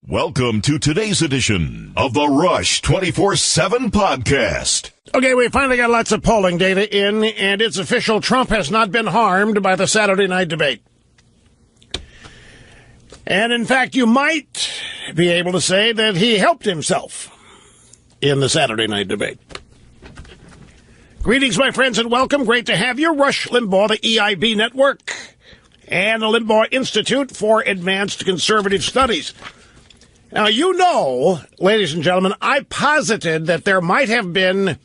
Welcome to today's edition of the Rush 24/7 podcast. Okay, we finally got lots of polling data in, and it's official. Trump has not been harmed by the Saturday night debate. And in fact, you might be able to say that he helped himself in the Saturday night debate. Greetings, my friends, and welcome. Great to have you. Rush Limbaugh, the EIB Network, and the Limbaugh Institute for Advanced Conservative Studies. Now, you know, ladies and gentlemen, I posited that there might have been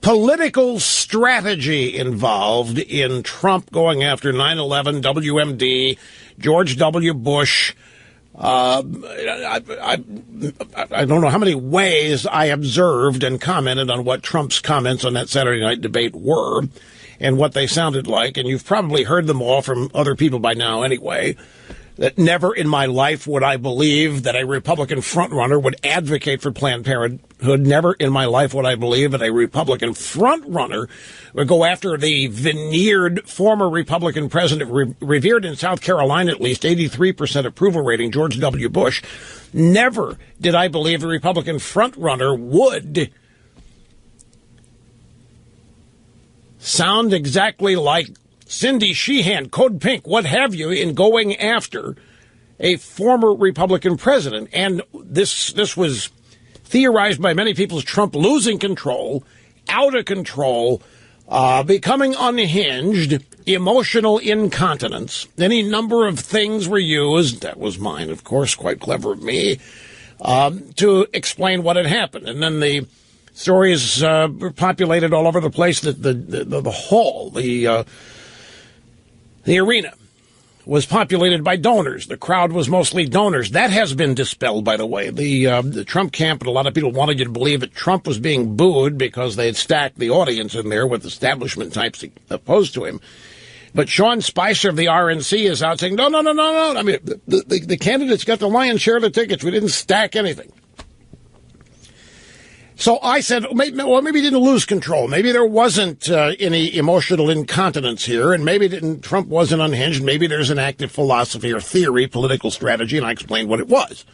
political strategy involved in Trump going after 9/11, WMD, George W. Bush. I don't know how many ways I observed and commented on what Trump's comments on that Saturday night debate were and what they sounded like, and you've probably heard them all from other people by now anyway. That never in my life would I believe that a Republican frontrunner would advocate for Planned Parenthood. Never in my life would I believe that a Republican frontrunner would go after the veneered former Republican president, revered in South Carolina at least, 83% approval rating, George W. Bush. Never did I believe a Republican frontrunner would sound exactly like Cindy Sheehan, Code Pink, what have you, in going after a former Republican president. And this was theorized by many people as Trump losing control, out of control, becoming unhinged, emotional incontinence. Any number of things were used, that was mine, of course, quite clever of me, to explain what had happened. And then the stories were populated all over the place, the hall, the arena was populated by donors. The crowd was mostly donors. That has been dispelled, by the way. The Trump camp and a lot of people wanted you to believe that Trump was being booed because they had stacked the audience in there with establishment types opposed to him. But Sean Spicer of the RNC is out saying, no. I mean, the candidates got the lion's share of the tickets. We didn't stack anything. So I said, well, maybe he didn't lose control. Maybe there wasn't any emotional incontinence here, and maybe Trump wasn't unhinged. Maybe there's an active philosophy or theory, political strategy, and I explained what it was.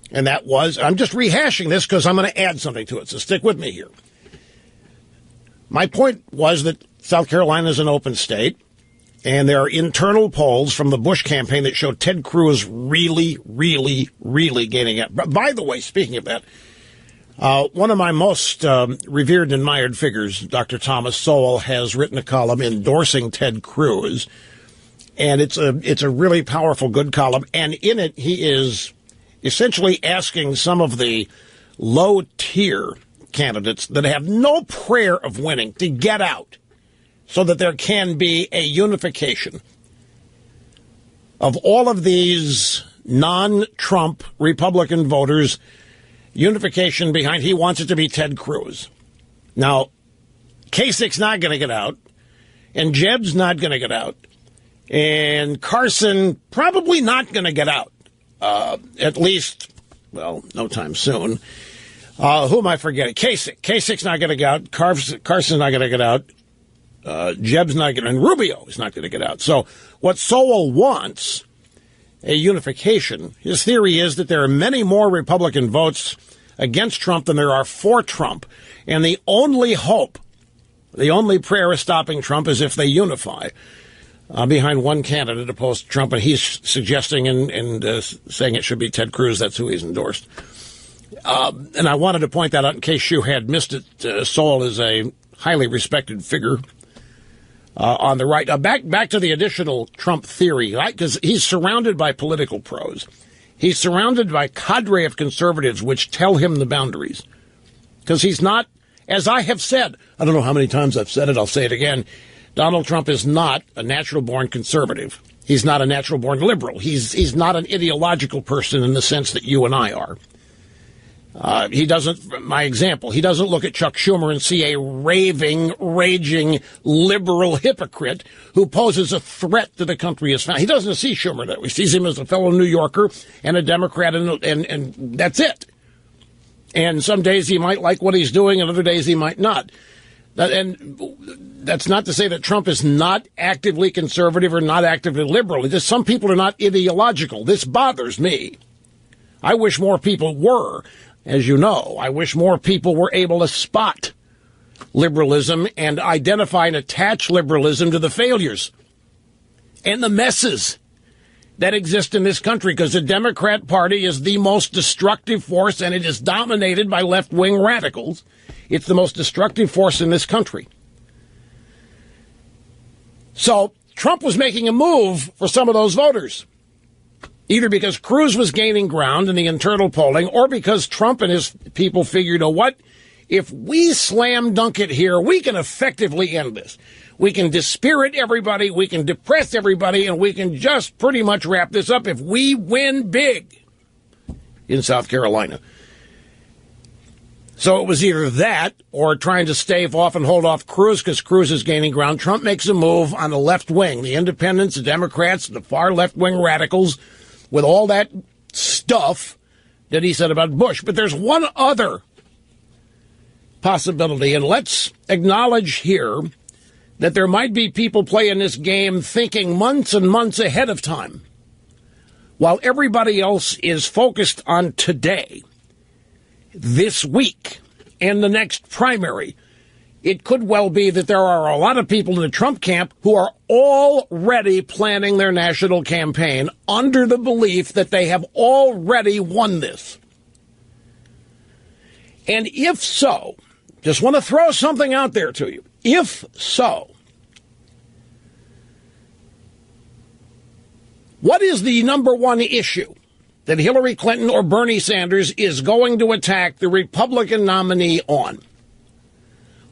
And that was, I'm just rehashing this because I'm going to add something to it, so stick with me here. My point was that South Carolina is an open state, and there are internal polls from the Bush campaign that show Ted Cruz really, really, really gaining up. By the way, speaking of that, one of my most revered and admired figures, Dr. Thomas Sowell, has written a column endorsing Ted Cruz, and it's a really powerful, good column. And in it, he is essentially asking some of the low-tier candidates that have no prayer of winning to get out so that there can be a unification of all of these non-Trump Republican voters. Unification behind, he wants it to be Ted Cruz. Now, Kasich's not going to get out, and Jebb's not going to get out, and Carson probably not going to get out, at least, well, no time soon. Who am I forgetting? Kasich's not going to get out, Carson's not going to get out, Jebb's not going to, and Rubio is not going to get out. So what Sowell wants, a unification. His theory is that there are many more Republican votes against Trump than there are for Trump. And the only hope, the only prayer of stopping Trump is if they unify behind one candidate opposed to Trump. And he's suggesting and saying it should be Ted Cruz. That's who he's endorsed. And I wanted to point that out in case you had missed it. Sowell is a highly respected figure on the right. Back to the additional Trump theory, right? Because he's surrounded by political pros. He's surrounded by a cadre of conservatives which tell him the boundaries. Because he's not, as I have said, I don't know how many times I've said it, I'll say it again, Donald Trump is not a natural-born conservative. He's not a natural-born liberal. He's not an ideological person in the sense that you and I are. He doesn't, my example, he doesn't look at Chuck Schumer and see a raving, raging liberal hypocrite who poses a threat to the country as found. He doesn't see Schumer that way. He sees him as a fellow New Yorker and a Democrat, and that's it. And some days he might like what he's doing, and other days he might not. And that's not to say that Trump is not actively conservative or not actively liberal. It's just some people are not ideological. This bothers me. I wish more people were, as you know. I wish more people were able to spot liberalism and identify and attach liberalism to the failures and the messes that exist in this country, because the Democrat Party is the most destructive force, and it is dominated by left-wing radicals. It's the most destructive force in this country. So Trump was making a move for some of those voters, either because Cruz was gaining ground in the internal polling or because Trump and his people figured, you know what, if we slam dunk it here, we can effectively end this. We can dispirit everybody, we can depress everybody, and we can just pretty much wrap this up if we win big in South Carolina. So it was either that or trying to stave off and hold off Cruz because Cruz is gaining ground. Trump makes a move on the left wing, the independents, the Democrats, the far left-wing radicals, with all that stuff that he said about Bush. But there's one other possibility, and let's acknowledge here that there might be people playing this game thinking months and months ahead of time, while everybody else is focused on today, this week, and the next primary. It could well be that there are a lot of people in the Trump camp who are already planning their national campaign under the belief that they have already won this. And if so, just want to throw something out there to you. If so, what is the number one issue that Hillary Clinton or Bernie Sanders is going to attack the Republican nominee on?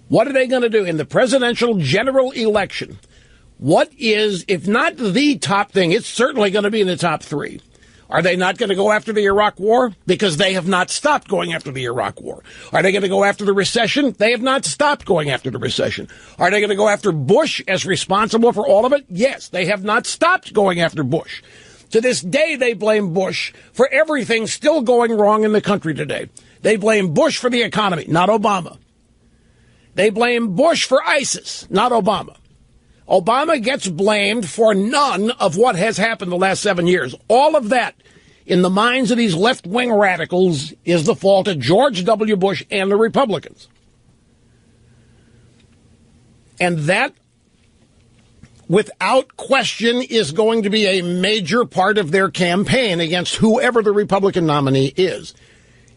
What are they going to do in the presidential general election? What is, if not the top thing, it's certainly going to be in the top three. Are they not going to go after the Iraq War? Because they have not stopped going after the Iraq War. Are they going to go after the recession? They have not stopped going after the recession. Are they going to go after Bush as responsible for all of it? Yes, they have not stopped going after Bush. To this day, they blame Bush for everything still going wrong in the country today. They blame Bush for the economy, not Obama. They blame Bush for ISIS, not Obama. Obama gets blamed for none of what has happened the last 7 years. All of that, in the minds of these left-wing radicals, is the fault of George W. Bush and the Republicans. And that, without question, is going to be a major part of their campaign against whoever the Republican nominee is.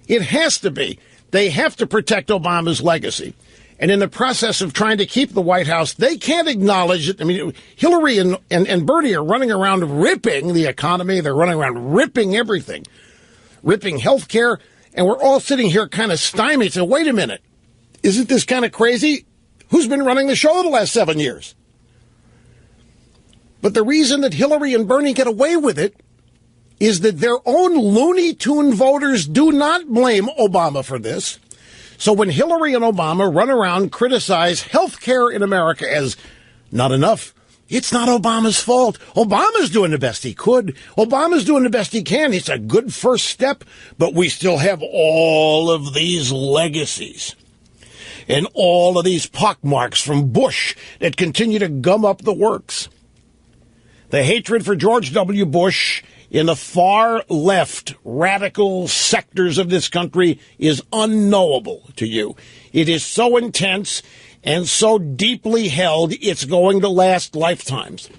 It has to be. They have to protect Obama's legacy. And in the process of trying to keep the White House, they can't acknowledge it. I mean, Hillary and Bernie are running around ripping the economy. They're running around ripping everything, ripping health care. And we're all sitting here kind of stymied. So wait a minute. Isn't this kind of crazy? Who's been running the show the last 7 years? But the reason that Hillary and Bernie get away with it is that their own Looney Tune voters do not blame Obama for this. So when Hillary and Obama run around, criticize health care in America as not enough, it's not Obama's fault. Obama's doing the best he could. Obama's doing the best he can. It's a good first step, but we still have all of these legacies and all of these pockmarks from Bush that continue to gum up the works. The hatred for George W. Bush in the far left radical sectors of this country is unknowable to you. It is so intense and so deeply held, it's going to last lifetimes.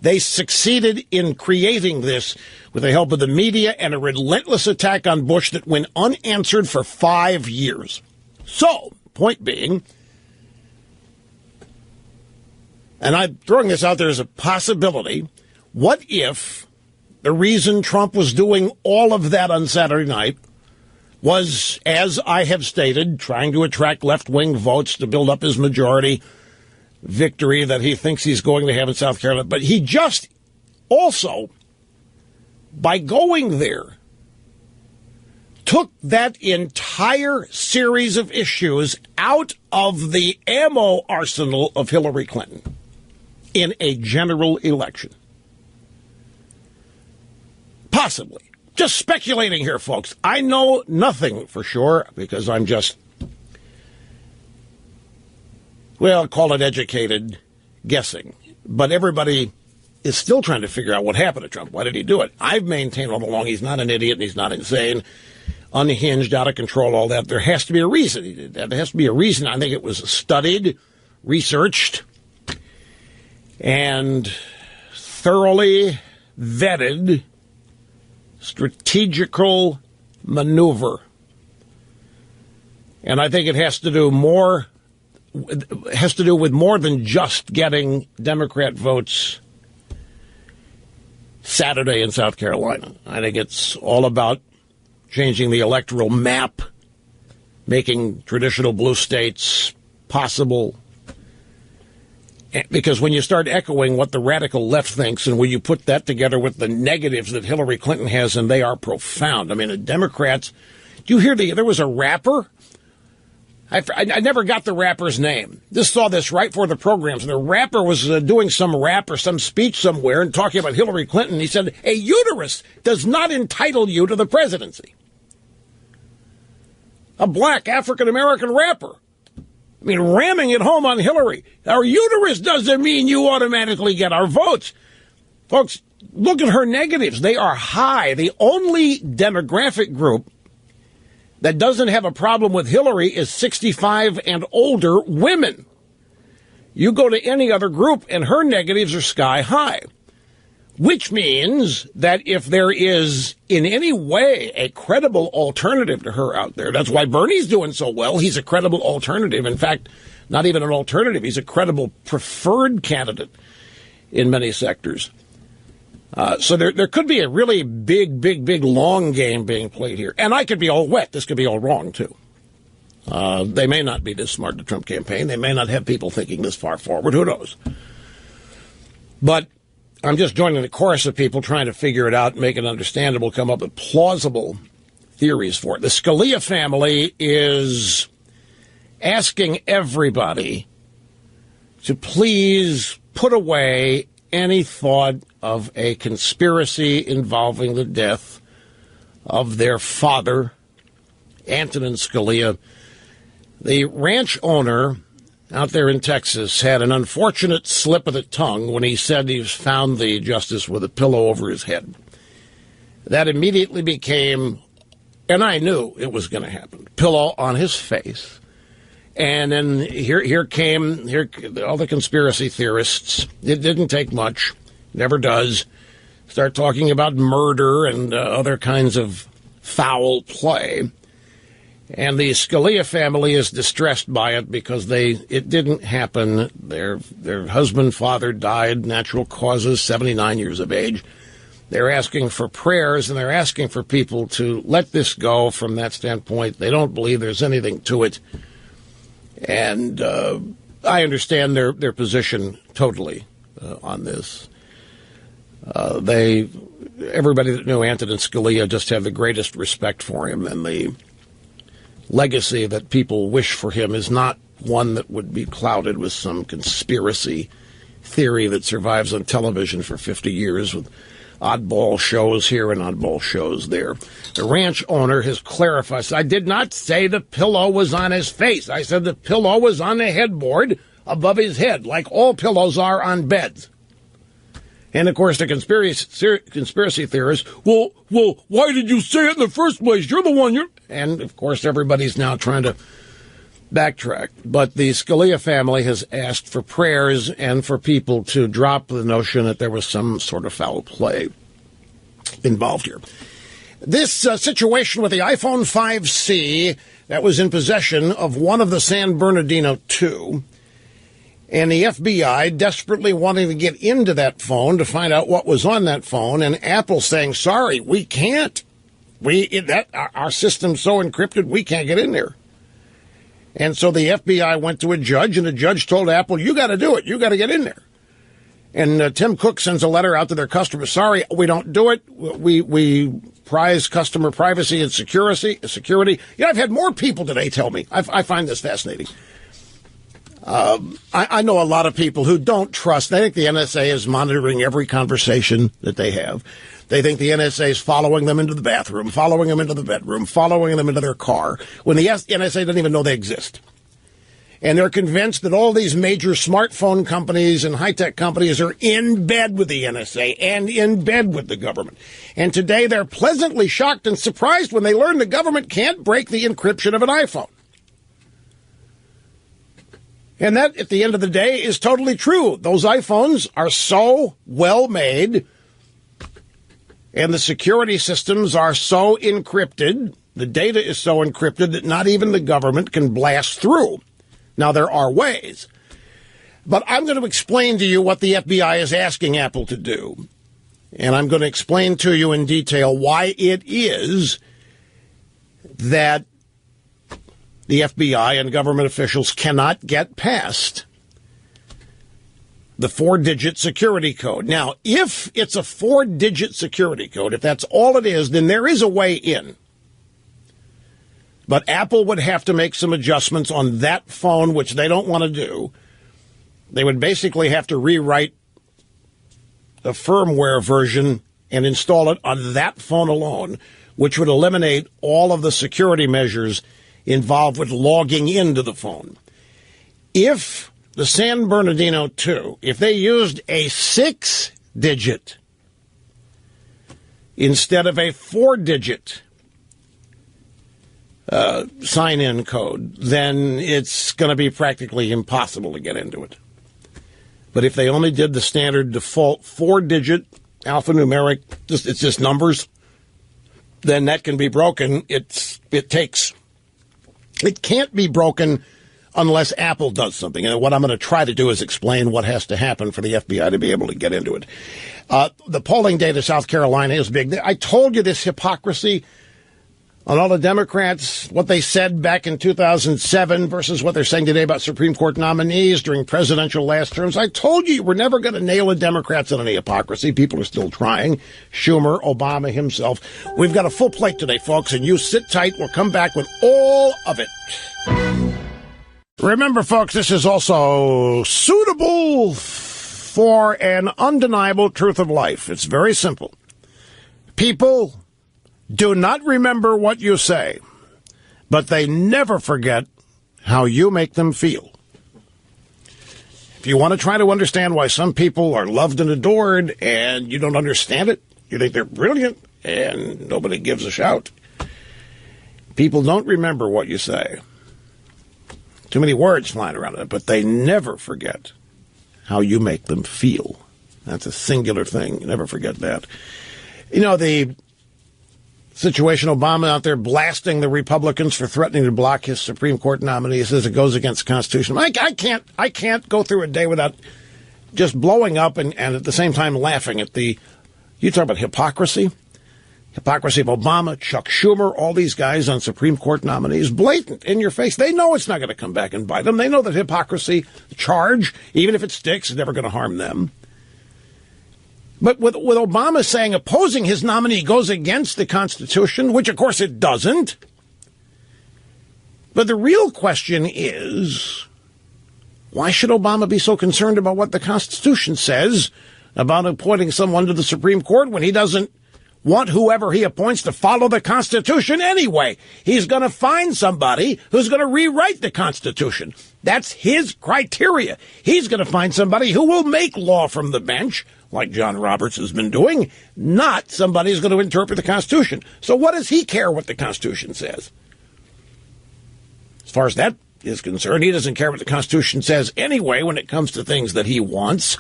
They succeeded in creating this with the help of the media and a relentless attack on Bush that went unanswered for 5 years. So, point being, and I'm throwing this out there as a possibility, what if the reason Trump was doing all of that on Saturday night was, as I have stated, trying to attract left-wing votes to build up his majority victory that he thinks he's going to have in South Carolina. But he just also, by going there, took that entire series of issues out of the ammo arsenal of Hillary Clinton in a general election. Possibly. Just speculating here, folks. I know nothing for sure because I'm just, well, call it educated guessing. But everybody is still trying to figure out what happened to Trump. Why did he do it? I've maintained all along he's not an idiot and he's not insane, unhinged, out of control, all that. There has to be a reason. There has to be a reason. I think it was studied, researched, and thoroughly vetted strategical maneuver. And I think it has to do with more than just getting Democrat votes Saturday in South Carolina. I think it's all about changing the electoral map, making traditional blue states possible. Because when you start echoing what the radical left thinks, and when you put that together with the negatives that Hillary Clinton has, and they are profound. I mean, the Democrats, do you hear there was a rapper? I never got the rapper's name. Just saw this right for the programs. And the rapper was doing some rap or some speech somewhere and talking about Hillary Clinton. He said, a uterus does not entitle you to the presidency. A black African-American rapper. I mean, ramming it home on Hillary. Our uterus doesn't mean you automatically get our votes. Folks, look at her negatives. They are high. The only demographic group that doesn't have a problem with Hillary is 65 and older women. You go to any other group and her negatives are sky high, which means that if there is in any way a credible alternative to her out there, that's why Bernie's doing so well. He's a credible alternative. In fact, not even an alternative. He's a credible preferred candidate in many sectors. So there could be a really big long game being played here. And I could be all wet. This could be all wrong, too. They may not be this smart, the Trump campaign. They may not have people thinking this far forward. Who knows? But I'm just joining the chorus of people trying to figure it out, make it understandable, come up with plausible theories for it. The Scalia family is asking everybody to please put away any thought of a conspiracy involving the death of their father, Antonin Scalia. The ranch owner out there in Texas had an unfortunate slip of the tongue when he said he found the justice with a pillow over his head. That immediately became, and I knew it was going to happen, pillow on his face. And then here came all the conspiracy theorists. It didn't take much, never does. Start talking about murder and other kinds of foul play. And the Scalia family is distressed by it because it didn't happen. Their husband, father died, natural causes, 79 years of age. They're asking for prayers, and they're asking for people to let this go from that standpoint. They don't believe there's anything to it. And I understand their position totally on this. Everybody that knew Antonin Scalia just had the greatest respect for him, and the legacy that people wish for him is not one that would be clouded with some conspiracy theory that survives on television for 50 years with oddball shows here and oddball shows there. The ranch owner has clarified. I did not say the pillow was on his face. I said the pillow was on the headboard above his head, like all pillows are on beds. And, of course, the conspiracy theorists, well, why did you say it in the first place? You're the one. And, of course, everybody's now trying to backtrack. But the Scalia family has asked for prayers and for people to drop the notion that there was some sort of foul play involved here. This situation with the iPhone 5C that was in possession of one of the San Bernardino 2, and the FBI desperately wanting to get into that phone to find out what was on that phone, and Apple saying, sorry, we can't. Our system's so encrypted, we can't get in there. And so the FBI went to a judge, and the judge told Apple, you got to do it. You got to get in there. And Tim Cook sends a letter out to their customers. Sorry, we don't do it. We prize customer privacy and security. I've had more people today tell me. I find this fascinating. I know a lot of people who don't trust. They think the NSA is monitoring every conversation that they have. They think the NSA is following them into the bathroom, following them into the bedroom, following them into their car, when the NSA doesn't even know they exist. And they're convinced that all these major smartphone companies and high-tech companies are in bed with the NSA and in bed with the government. And today they're pleasantly shocked and surprised when they learn the government can't break the encryption of an iPhone. And that, at the end of the day, is totally true. Those iPhones are so well made, and the security systems are so encrypted, the data is so encrypted that not even the government can blast through. Now, there are ways. But I'm going to explain to you what the FBI is asking Apple to do. And I'm going to explain to you in detail why it is that the FBI and government officials cannot get past the 4-digit security code. Now, if it's a 4-digit security code, if that's all it is, then there is a way in. But Apple would have to make some adjustments on that phone, which they don't want to do. They would basically have to rewrite the firmware version and install it on that phone alone, which would eliminate all of the security measures involved with logging into the phone. If the San Bernardino 2, if they used a 6-digit instead of a 4-digit sign-in code, then it's going to be practically impossible to get into it. But if they only did the standard default 4-digit alphanumeric, it's just numbers, then that can be broken. It can't be broken unless Apple does something. And what I'm going to try to do is explain what has to happen for the FBI to be able to get into it. The polling data, South Carolina, is big. I told you this hypocrisy on all the Democrats, what they said back in 2007 versus what they're saying today about Supreme Court nominees during presidential last terms. I told you we're never going to nail the Democrats on any hypocrisy. People are still trying. Schumer, Obama himself. We've got a full plate today, folks, and you sit tight. We'll come back with all of it. Remember, folks, this is also suitable for an undeniable truth of life. It's very simple. People do not remember what you say, but they never forget how you make them feel. If you want to try to understand why some people are loved and adored and you don't understand it, you think they're brilliant and nobody gives a shout. People don't remember what you say. Too many words flying around it, but they never forget how you make them feel. That's a singular thing. You never forget that. You know, the situation, Obama out there blasting the Republicans for threatening to block his Supreme Court nominee. He says it goes against the Constitution. I can't go through a day without just blowing up and at the same time laughing at you talk about hypocrisy. Hypocrisy of Obama, Chuck Schumer, all these guys on Supreme Court nominees, blatant, in your face. They know it's not going to come back and bite them. They know that hypocrisy, the charge, even if it sticks, is never going to harm them. But with Obama saying opposing his nominee goes against the Constitution, which of course it doesn't. But the real question is, why should Obama be so concerned about what the Constitution says about appointing someone to the Supreme Court when he doesn't want whoever he appoints to follow the Constitution anyway? He's going to find somebody who's going to rewrite the Constitution. That's his criteria. He's going to find somebody who will make law from the bench, like John Roberts has been doing, not somebody who's going to interpret the Constitution. So what does he care what the Constitution says? As far as that is concerned, he doesn't care what the Constitution says anyway when it comes to things that he wants.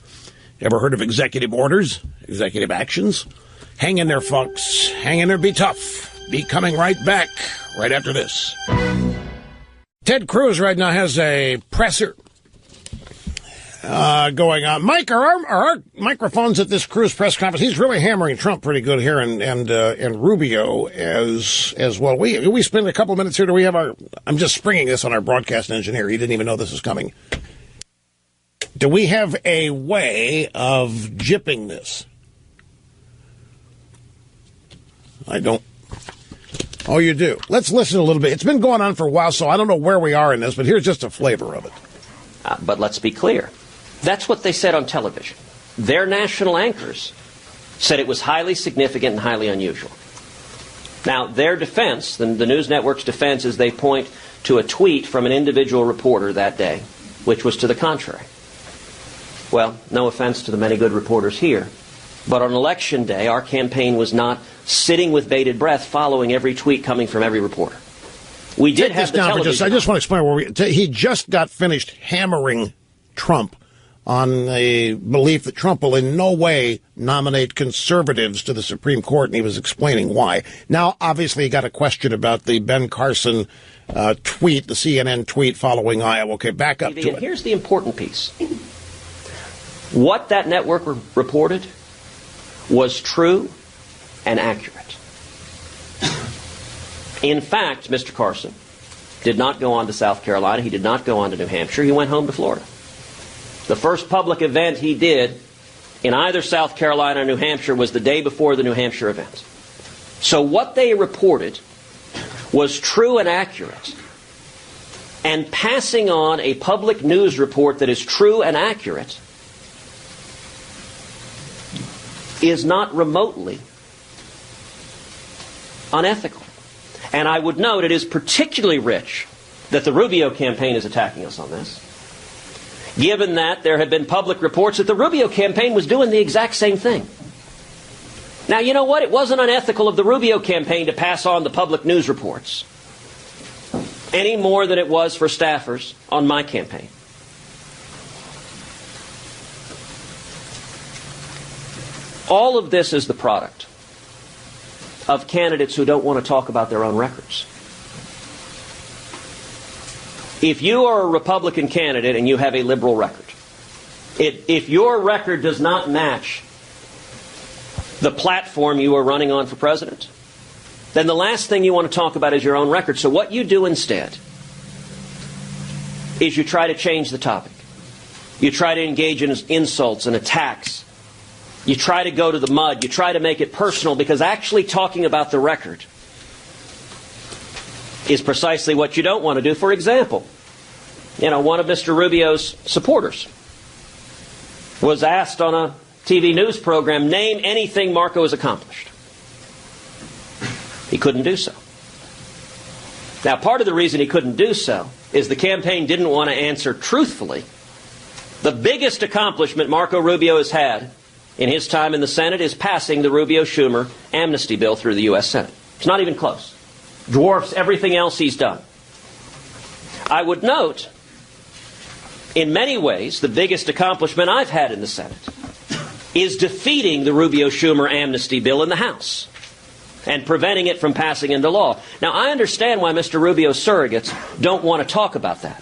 Ever heard of executive orders, executive actions? Hang in there, folks. Hang in there, be tough. Be coming right back right after this. Ted Cruz right now has a presser going on. Mike, are our microphones at this Cruz press conference? He's really hammering Trump pretty good here, and Rubio as well. We spend a couple of minutes here. Do we have I'm just springing this on our broadcast engineer. He didn't even know this was coming. Do we have a way of jipping this? I don't. Oh, you do. Let's listen a little bit. It's been going on for a while, so I don't know where we are in this, but here's just a flavor of it. But let's be clear. That's what they said on television. Their national anchors said it was highly significant and highly unusual. Now, their defense, the news network's defense, is they point to a tweet from an individual reporter that day, which was to the contrary. Well, no offense to the many good reporters here, but on election day, our campaign was not sitting with bated breath following every tweet coming from every reporter. We did have the television. I just want to explain where he just got finished hammering Trump on the belief that Trump will in no way nominate conservatives to the Supreme Court, and he was explaining why. Now, obviously, he got a question about the Ben Carson tweet, the CNN tweet following Iowa. Okay, back up to it. Here's the important piece. What that network reported was true and accurate. In fact, Mr. Carson did not go on to South Carolina. He did not go on to New Hampshire. He went home to Florida. The first public event he did in either South Carolina or New Hampshire was the day before the New Hampshire event. So what they reported was true and accurate. And passing on a public news report that is true and accurate is not remotely unethical. And I would note it is particularly rich that the Rubio campaign is attacking us on this, given that there have been public reports that the Rubio campaign was doing the exact same thing. Now, you know what? It wasn't unethical of the Rubio campaign to pass on the public news reports any more than it was for staffers on my campaign. All of this is the product of candidates who don't want to talk about their own records. If you are a Republican candidate and you have a liberal record, if your record does not match the platform you are running on for president, then the last thing you want to talk about is your own record. So what you do instead is you try to change the topic. You try to engage in insults and attacks. You try to go to the mud. You try to make it personal, because actually talking about the record is precisely what you don't want to do. For example, one of Mr. Rubio's supporters was asked on a TV news program, name anything Marco has accomplished. He couldn't do so. Now, part of the reason he couldn't do so is the campaign didn't want to answer truthfully. The biggest accomplishment Marco Rubio has had in his time in the Senate is passing the Rubio-Schumer amnesty bill through the U.S. Senate. It's not even close. Dwarfs everything else he's done. I would note, in many ways, the biggest accomplishment I've had in the Senate is defeating the Rubio-Schumer amnesty bill in the House and preventing it from passing into law. Now, I understand why Mr. Rubio's surrogates don't want to talk about that,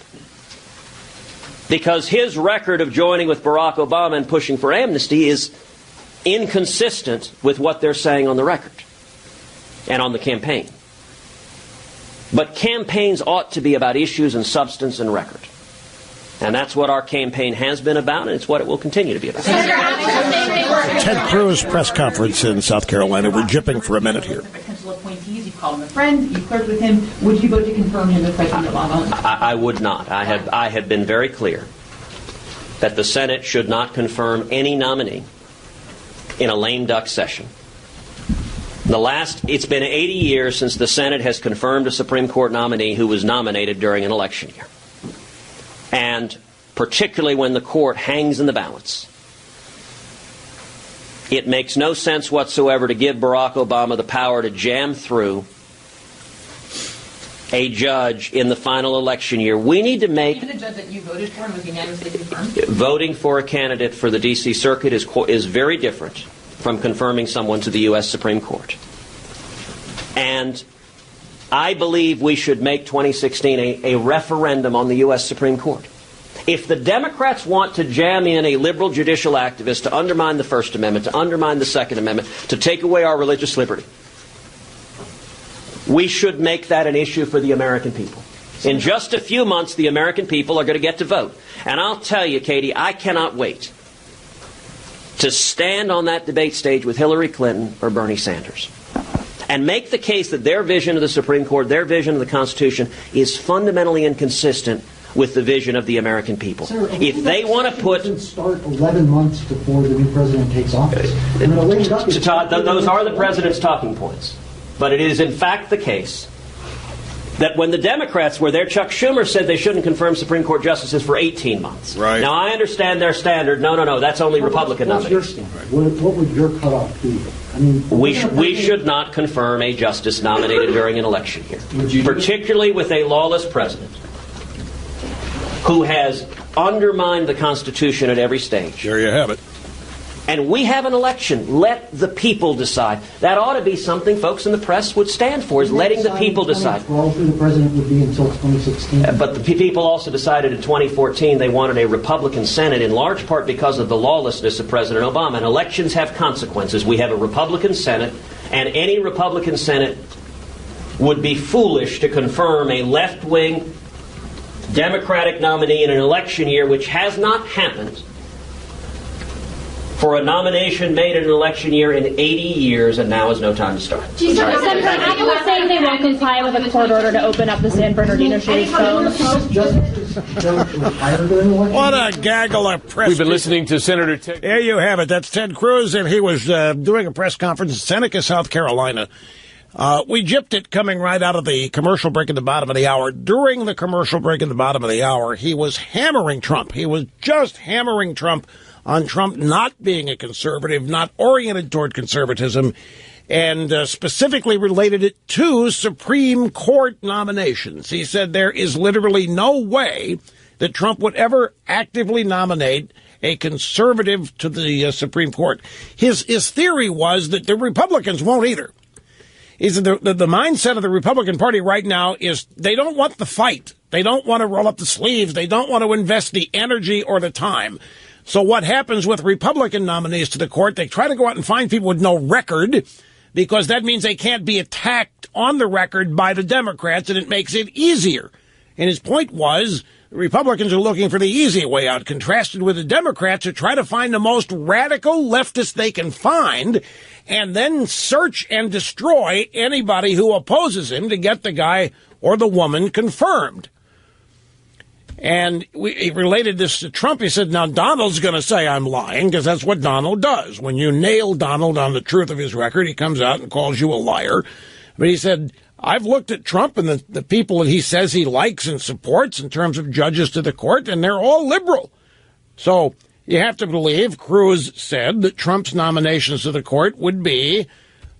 because his record of joining with Barack Obama and pushing for amnesty is inconsistent with what they're saying on the record and on the campaign. But campaigns ought to be about issues and substance and record. And that's what our campaign has been about, and it's what it will continue to be about. Ted Cruz press conference in South Carolina. We're jipping for a minute here. Potential appointees, you called him a friend, you clerked with him. Would you vote to confirm him as President Obama? I would not. I have been very clear that the Senate should not confirm any nominee in a lame duck session. It's been 80 years since the Senate has confirmed a Supreme Court nominee who was nominated during an election year. And particularly when the court hangs in the balance, it makes no sense whatsoever to give Barack Obama the power to jam through a judge in the final election year. We need to make... Even the judge that you voted for and was unanimously confirmed? Voting for a candidate for the D.C. Circuit is very different from confirming someone to the U.S. Supreme Court. And I believe we should make 2016 a referendum on the U.S. Supreme Court. If the Democrats want to jam in a liberal judicial activist to undermine the First Amendment, to undermine the Second Amendment, to take away our religious liberty, we should make that an issue for the American people. In just a few months, the American people are going to get to vote. And I'll tell you, Katie, I cannot wait to stand on that debate stage with Hillary Clinton or Bernie Sanders and make the case that their vision of the Supreme Court, their vision of the Constitution, is fundamentally inconsistent with the vision of the American people. Sir, if they want to put... start 11 months before the new president takes office. Todd, those are the president's talking points. but it is in fact the case that when the Democrats were there, Chuck Schumer said they shouldn't confirm Supreme Court justices for 18 months. Right. Now, I understand their standard. No, that's only Republican nominees. What would your cutoff be? I mean, we should not confirm a justice nominated during an election year, particularly with a lawless president who has undermined the Constitution at every stage. There you have it. And we have an election. Let the people decide. That ought to be something folks in the press would stand for, is letting the people decide. The president would be until 2016. But the people also decided in 2014 they wanted a Republican Senate, in large part because of the lawlessness of President Obama. And elections have consequences. We have a Republican Senate, and any Republican Senate would be foolish to confirm a left-wing Democratic nominee in an election year, which has not happened for a nomination made in an election year in 80 years, and now is no time to start. Senator, people are saying they won't comply with a court order to open up the San Bernardino shooting phones. What a gaggle of press. We've been listening to Senator Ted. There you have it. That's Ted Cruz, and he was doing a press conference in Seneca, South Carolina. We gypped it coming right out of the commercial break at the bottom of the hour. During the commercial break at the bottom of the hour, he was hammering Trump. He was just hammering Trump on Trump not being a conservative, not oriented toward conservatism, and specifically related it to Supreme Court nominations. He said there is literally no way that Trump would ever actively nominate a conservative to the Supreme Court. His theory was that the Republicans won't either. He said the mindset of the Republican Party right now is they don't want the fight. They don't want to roll up the sleeves. They don't want to invest the energy or the time. So what happens with Republican nominees to the court, they try to go out and find people with no record, because that means they can't be attacked on the record by the Democrats, and it makes it easier. And his point was the Republicans are looking for the easy way out, contrasted with the Democrats who try to find the most radical leftist they can find and then search and destroy anybody who opposes him to get the guy or the woman confirmed. And he related this to Trump. He said, now Donald's going to say I'm lying, because that's what Donald does. When you nail Donald on the truth of his record, he comes out and calls you a liar. But he said, I've looked at Trump and the people that he says he likes and supports in terms of judges to the court, and they're all liberal. So you have to believe Cruz said that Trump's nominations to the court would be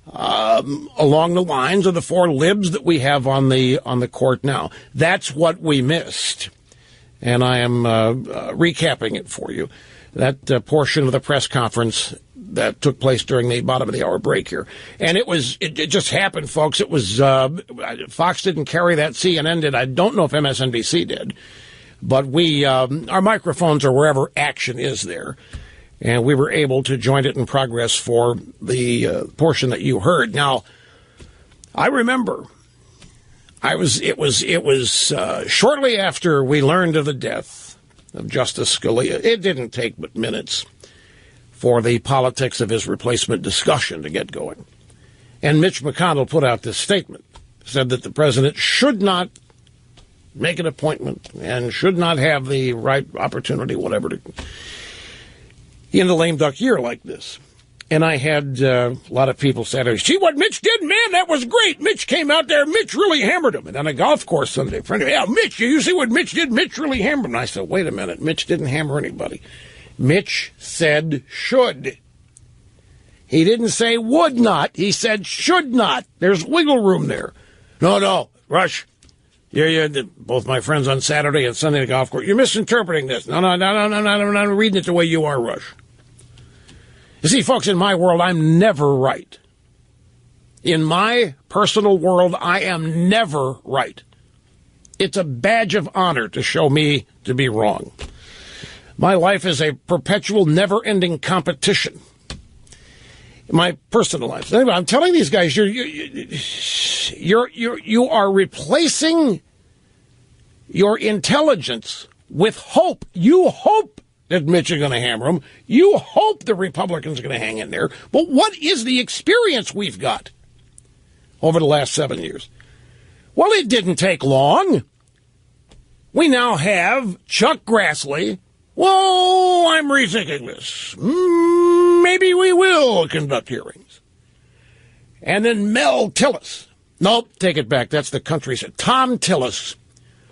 along the lines of the four libs that we have on the court now. That's what we missed. And I am recapping it for you. That portion of the press conference that took place during the bottom of the hour break here. And it just happened, folks. It was, Fox didn't carry that, CNN did. I don't know if MSNBC did. But our microphones are wherever action is there. And we were able to join it in progress for the portion that you heard. Now, I remember it was shortly after we learned of the death of Justice Scalia. It didn't take but minutes for the politics of his replacement discussion to get going. And Mitch McConnell put out this statement, said that the president should not make an appointment and should not have the right opportunity, whatever, to in a lame duck year like this. And I had a lot of people say, see what Mitch did? Man, that was great. Mitch came out there. Mitch really hammered him. And on a golf course Sunday, friend of me, yeah, Mitch, you see what Mitch did? Mitch really hammered him. And I said, wait a minute. Mitch didn't hammer anybody. Mitch said should. He didn't say would not. He said should not. There's wiggle room there. No, Rush. Yeah, both my friends on Saturday and Sunday at the golf course. You're misinterpreting this. No, I'm not reading it the way you are, Rush. You see, folks, in my world, I'm never right. In my personal world, I am never right. It's a badge of honor to show me to be wrong. My life is a perpetual, never-ending competition. My personal life. Anyway, I'm telling these guys, you are replacing your intelligence with hope. You hope that Mitch is going to hammer him. You hope the Republicans are going to hang in there. But what is the experience we've got over the last 7 years? Well, it didn't take long. We now have Chuck Grassley. Whoa, I'm rethinking this. Maybe we will conduct hearings. And then Mel Tillis. Nope, take it back. That's the country. Tom Tillis,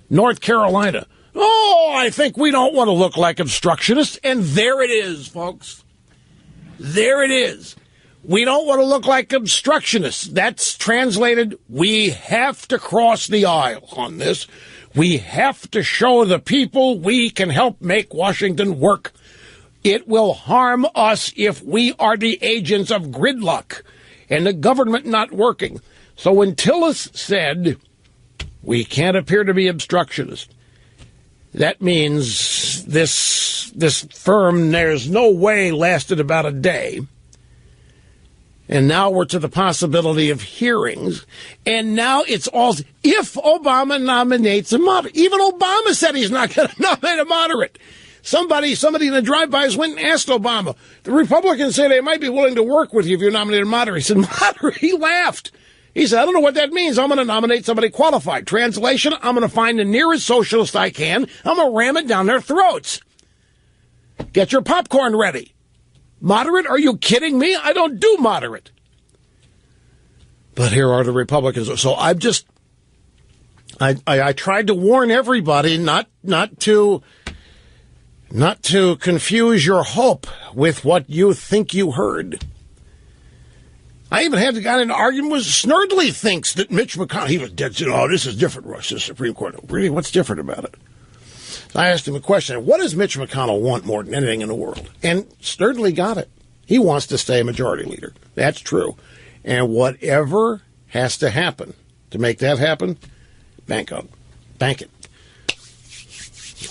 North Carolina. Oh, I think we don't want to look like obstructionists. And there it is, folks. There it is. We don't want to look like obstructionists. That's translated, we have to cross the aisle on this. We have to show the people we can help make Washington work. It will harm us if we are the agents of gridlock and the government not working. So when Tillis said, we can't appear to be obstructionists, that means this firm, there's no way, lasted about a day. And now we're to the possibility of hearings. And now it's all, if Obama nominates a moderate. Even Obama said he's not going to nominate a moderate. Somebody in the drive-bys went and asked Obama. The Republicans say they might be willing to work with you if you nominate a moderate. He said, moderate? He laughed. He said, I don't know what that means. I'm going to nominate somebody qualified. Translation, I'm going to find the nearest socialist I can. I'm going to ram it down their throats. Get your popcorn ready. Moderate? Are you kidding me? I don't do moderate. But here are the Republicans. So I tried to warn everybody not to confuse your hope with what you think you heard. I even had the guy in an argument with Snerdley thinks that Mitch McConnell, he was dead. Oh, this is different, Rush, the Supreme Court. Really, what's different about it? So I asked him a question. What does Mitch McConnell want more than anything in the world? And Snerdley got it. He wants to stay majority leader. That's true. And whatever has to happen to make that happen, bank on. Bank it.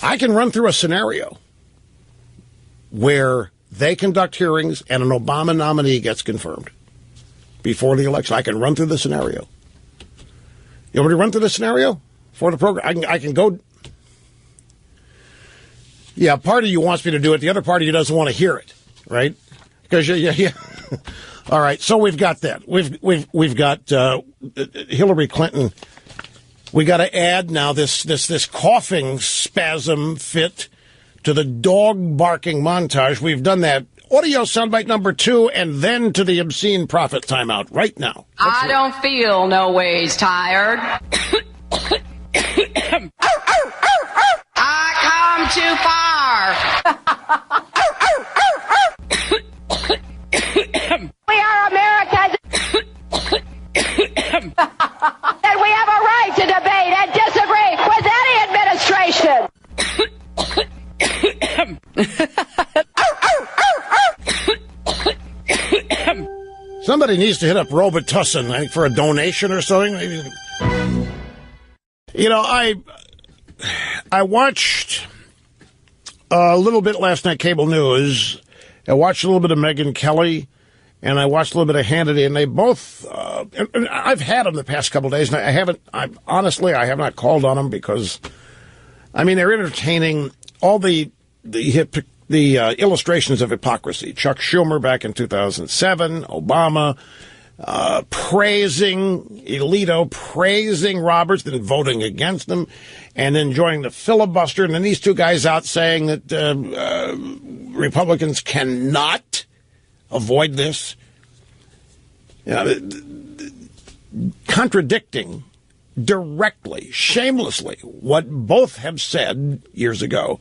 I can run through a scenario where they conduct hearings and an Obama nominee gets confirmed before the election. I can run through the scenario. You want me to run through the scenario for the program? I can go. Yeah, part of you wants me to do it. The other part of you doesn't want to hear it, right? Because yeah. All right. So we've got that. We've got Hillary Clinton. We got to add now this coughing spasm fit to the dog barking montage. We've done that. Audio soundbite number 2, and then to the obscene prophet timeout right now. I don't feel no ways tired. I come too far. We are Americans. And we have a right to debate and disagree with any administration. Somebody needs to hit up Robitussin, I think, for a donation or something. You know, I watched a little bit last night, cable news. I watched a little bit of Megyn Kelly, and I watched a little bit of Hannity, and they both, I've had them the past couple of days, and I have not called on them because, I mean, they're entertaining all the illustrations of hypocrisy. Chuck Schumer back in 2007, Obama praising Alito, praising Roberts, then voting against them, and then joining the filibuster. And then these two guys out saying that Republicans cannot avoid this. Contradicting directly, shamelessly, what both have said years ago.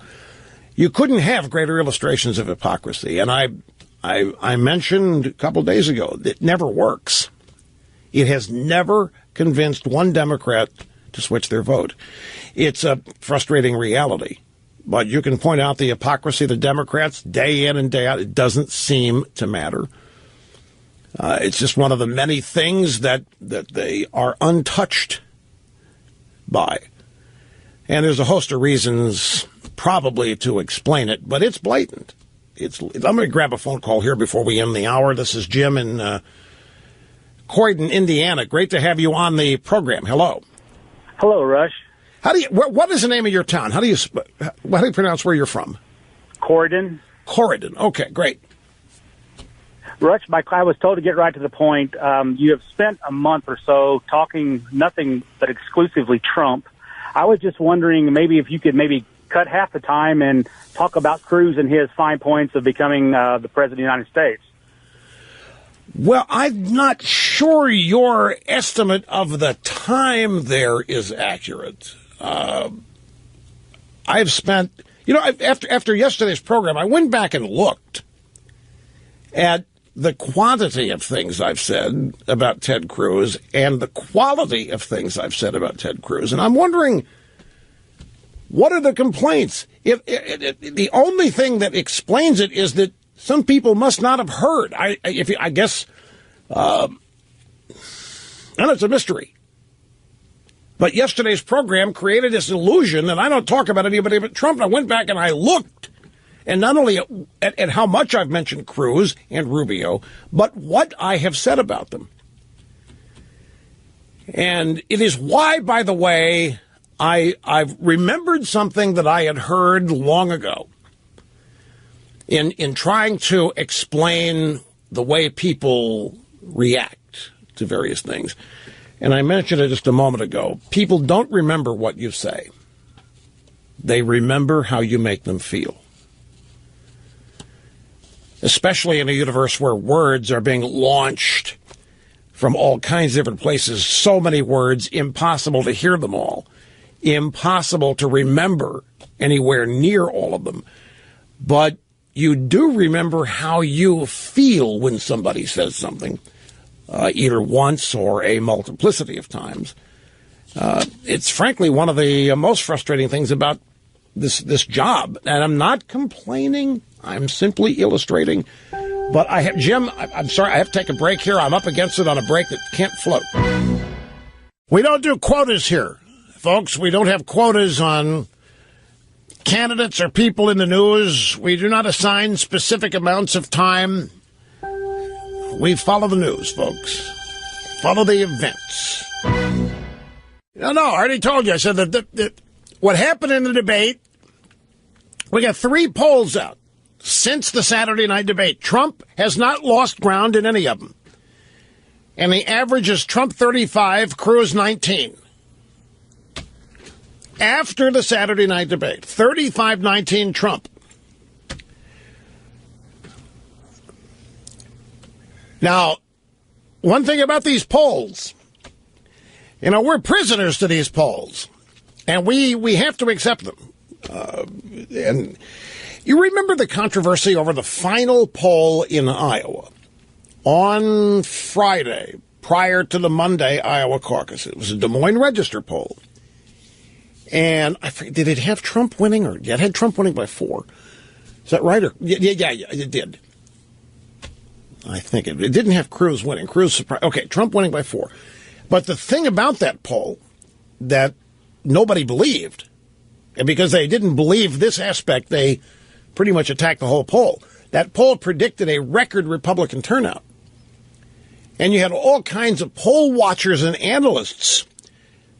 You couldn't have greater illustrations of hypocrisy. And I mentioned a couple days ago that it never works. It has never convinced one Democrat to switch their vote. It's a frustrating reality. But you can point out the hypocrisy of the Democrats day in and day out. It doesn't seem to matter. It's just one of the many things that they are untouched by. And there's a host of reasons probably to explain it, but it's blatant. I'm going to grab a phone call here before we end the hour. This is Jim in Croydon, Indiana. Great to have you on the program. Hello. Hello, Rush. What is the name of your town? How do you pronounce where you're from? Croydon. Croydon. Okay, great. Rush, I was told to get right to the point. You have spent a month or so talking nothing but exclusively Trump. I was just wondering maybe if you could maybe cut half the time and talk about Cruz and his fine points of becoming the president of the United States. Well, I'm not sure sure your estimate of the time there is accurate. I've spent, after yesterday's program, I went back and looked at the quantity of things I've said about Ted Cruz and the quality of things I've said about Ted Cruz. And I'm wondering, what are the complaints? The only thing that explains it is that some people must not have heard. I guess, and it's a mystery. But yesterday's program created this illusion, and I don't talk about anybody but Trump. I went back and I looked, and not only at how much I've mentioned Cruz and Rubio, but what I have said about them. And it is why, by the way, I've remembered something that I had heard long ago in trying to explain the way people react to various things. And I mentioned it just a moment ago. People don't remember what you say. They remember how you make them feel. Especially in a universe where words are being launched from all kinds of different places. So many words, impossible to hear them all. Impossible to remember anywhere near all of them. But you do remember how you feel when somebody says something. Either once or a multiplicity of times. It's frankly one of the most frustrating things about this job. And I'm not complaining. I'm simply illustrating. But Jim, I'm sorry, I have to take a break here. I'm up against it on a break that can't float. We don't do quotas here, folks. We don't have quotas on candidates or people in the news. We do not assign specific amounts of time. We follow the news, folks. Follow the events. No, I already told you. I said that what happened in the debate, we got 3 polls out since the Saturday night debate. Trump has not lost ground in any of them. And the average is Trump 35, Cruz 19. After the Saturday night debate, 35-19 Trump. Now, one thing about these polls, we're prisoners to these polls, and we have to accept them. And you remember the controversy over the final poll in Iowa on Friday, prior to the Monday Iowa caucus. It was a Des Moines Register poll. And I forget, did it have Trump winning? It had Trump winning by 4. Is that right? Yeah, it did. I think it didn't have Cruz winning. Cruz surprised. Okay, Trump winning by 4. But the thing about that poll that nobody believed, and because they didn't believe this aspect, they pretty much attacked the whole poll. That poll predicted a record Republican turnout. And you had all kinds of poll watchers and analysts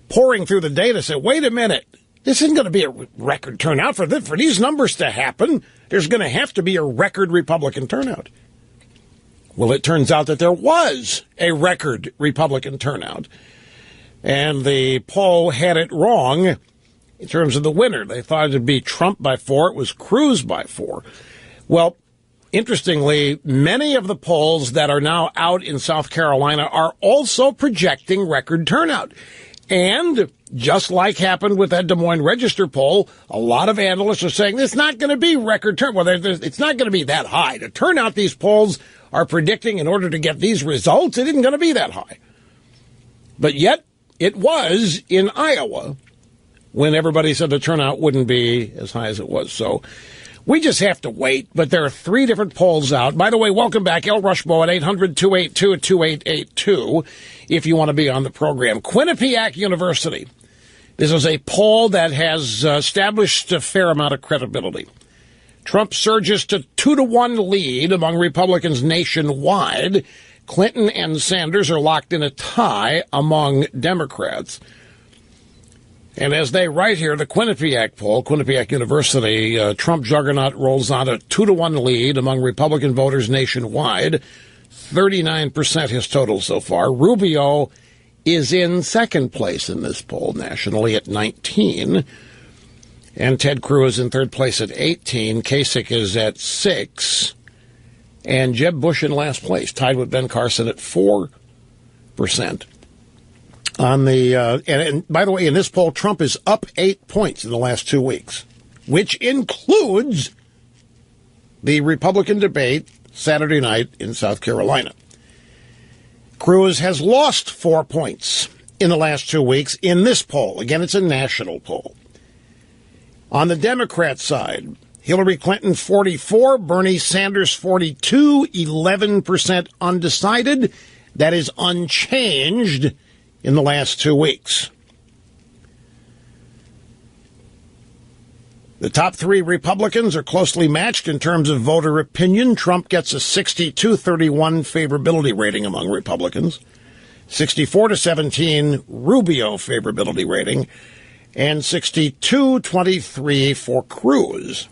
pouring through the data say, wait a minute, this isn't going to be a record turnout. For these numbers to happen, there's going to have to be a record Republican turnout. Well, it turns out that there was a record Republican turnout, and the poll had it wrong in terms of the winner. They thought it would be Trump by 4. It was Cruz by 4. Well, interestingly, many of the polls that are now out in South Carolina are also projecting record turnout. And just like happened with that Des Moines Register poll, a lot of analysts are saying it's not going to be record turnout. Well, it's not going to be that high. The turnout these polls are predicting in order to get these results, it isn't going to be that high. But yet, it was in Iowa when everybody said the turnout wouldn't be as high as it was. So we just have to wait. But there are 3 different polls out. By the way, welcome back, El Rushbo at 800-282-2882 if you want to be on the program. Quinnipiac University. This is a poll that has established a fair amount of credibility. Trump surges to 2-1 lead among Republicans nationwide. Clinton and Sanders are locked in a tie among Democrats. And as they write here, the Quinnipiac poll, Quinnipiac University, Trump juggernaut rolls on a 2-1 lead among Republican voters nationwide. 39% his total so far. Rubio is in second place in this poll nationally at 19. And Ted Cruz in third place at 18. Kasich is at 6. And Jeb Bush in last place, tied with Ben Carson at 4. 6%. On the and by the way, in this poll, Trump is up 8 points in the last 2 weeks, which includes the Republican debate Saturday night in South Carolina. Cruz has lost 4 points in the last 2 weeks in this poll. Again, it's a national poll. On the Democrat side, Hillary Clinton 44, Bernie Sanders 42, 11% undecided. That is unchanged in the last 2 weeks. The top three Republicans are closely matched in terms of voter opinion. Trump gets a 62-31 favorability rating among Republicans, 64-17 Rubio favorability rating, and 62-23 for Cruz.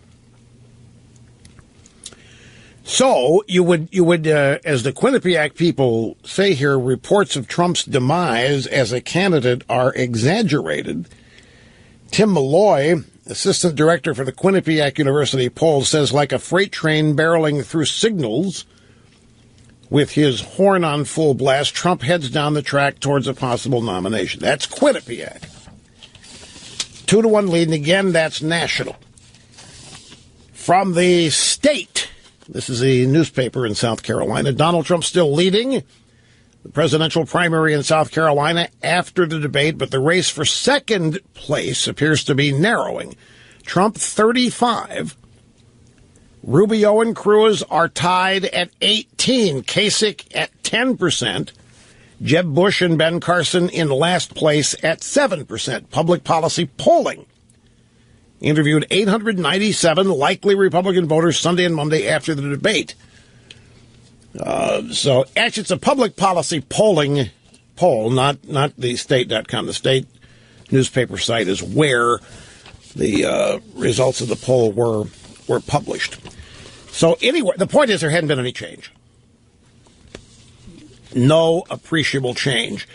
So you would, as the Quinnipiac people say here, reports of Trump's demise as a candidate are exaggerated. Tim Malloy, assistant director for the Quinnipiac University poll, says like a freight train barreling through signals with his horn on full blast, Trump heads down the track towards a possible nomination. That's Quinnipiac. 2-1 lead, and again, that's national. From the state, this is a newspaper in South Carolina, Donald Trump still leading the presidential primary in South Carolina after the debate, but the race for second place appears to be narrowing. Trump 35. Rubio and Cruz are tied at 18. Kasich at 10%. Jeb Bush and Ben Carson in last place at 7%. Public policy polling interviewed 897 likely Republican voters Sunday and Monday after the debate. So actually it's a public policy polling poll, not the state.com. The state newspaper site is where the results of the poll were published. So anyway, the point is there hadn't been any change. No appreciable change.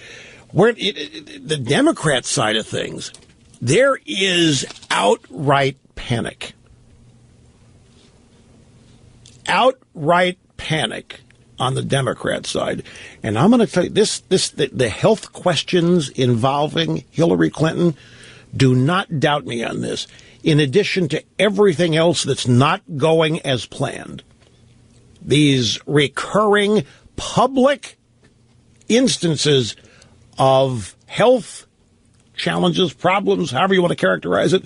The Democrat side of things, there is outright panic. Outright panic on the Democrat side. And I'm going to tell you, the health questions involving Hillary Clinton, do not doubt me on this. In addition to everything else that's not going as planned, these recurring public instances of health challenges, problems, however you want to characterize it,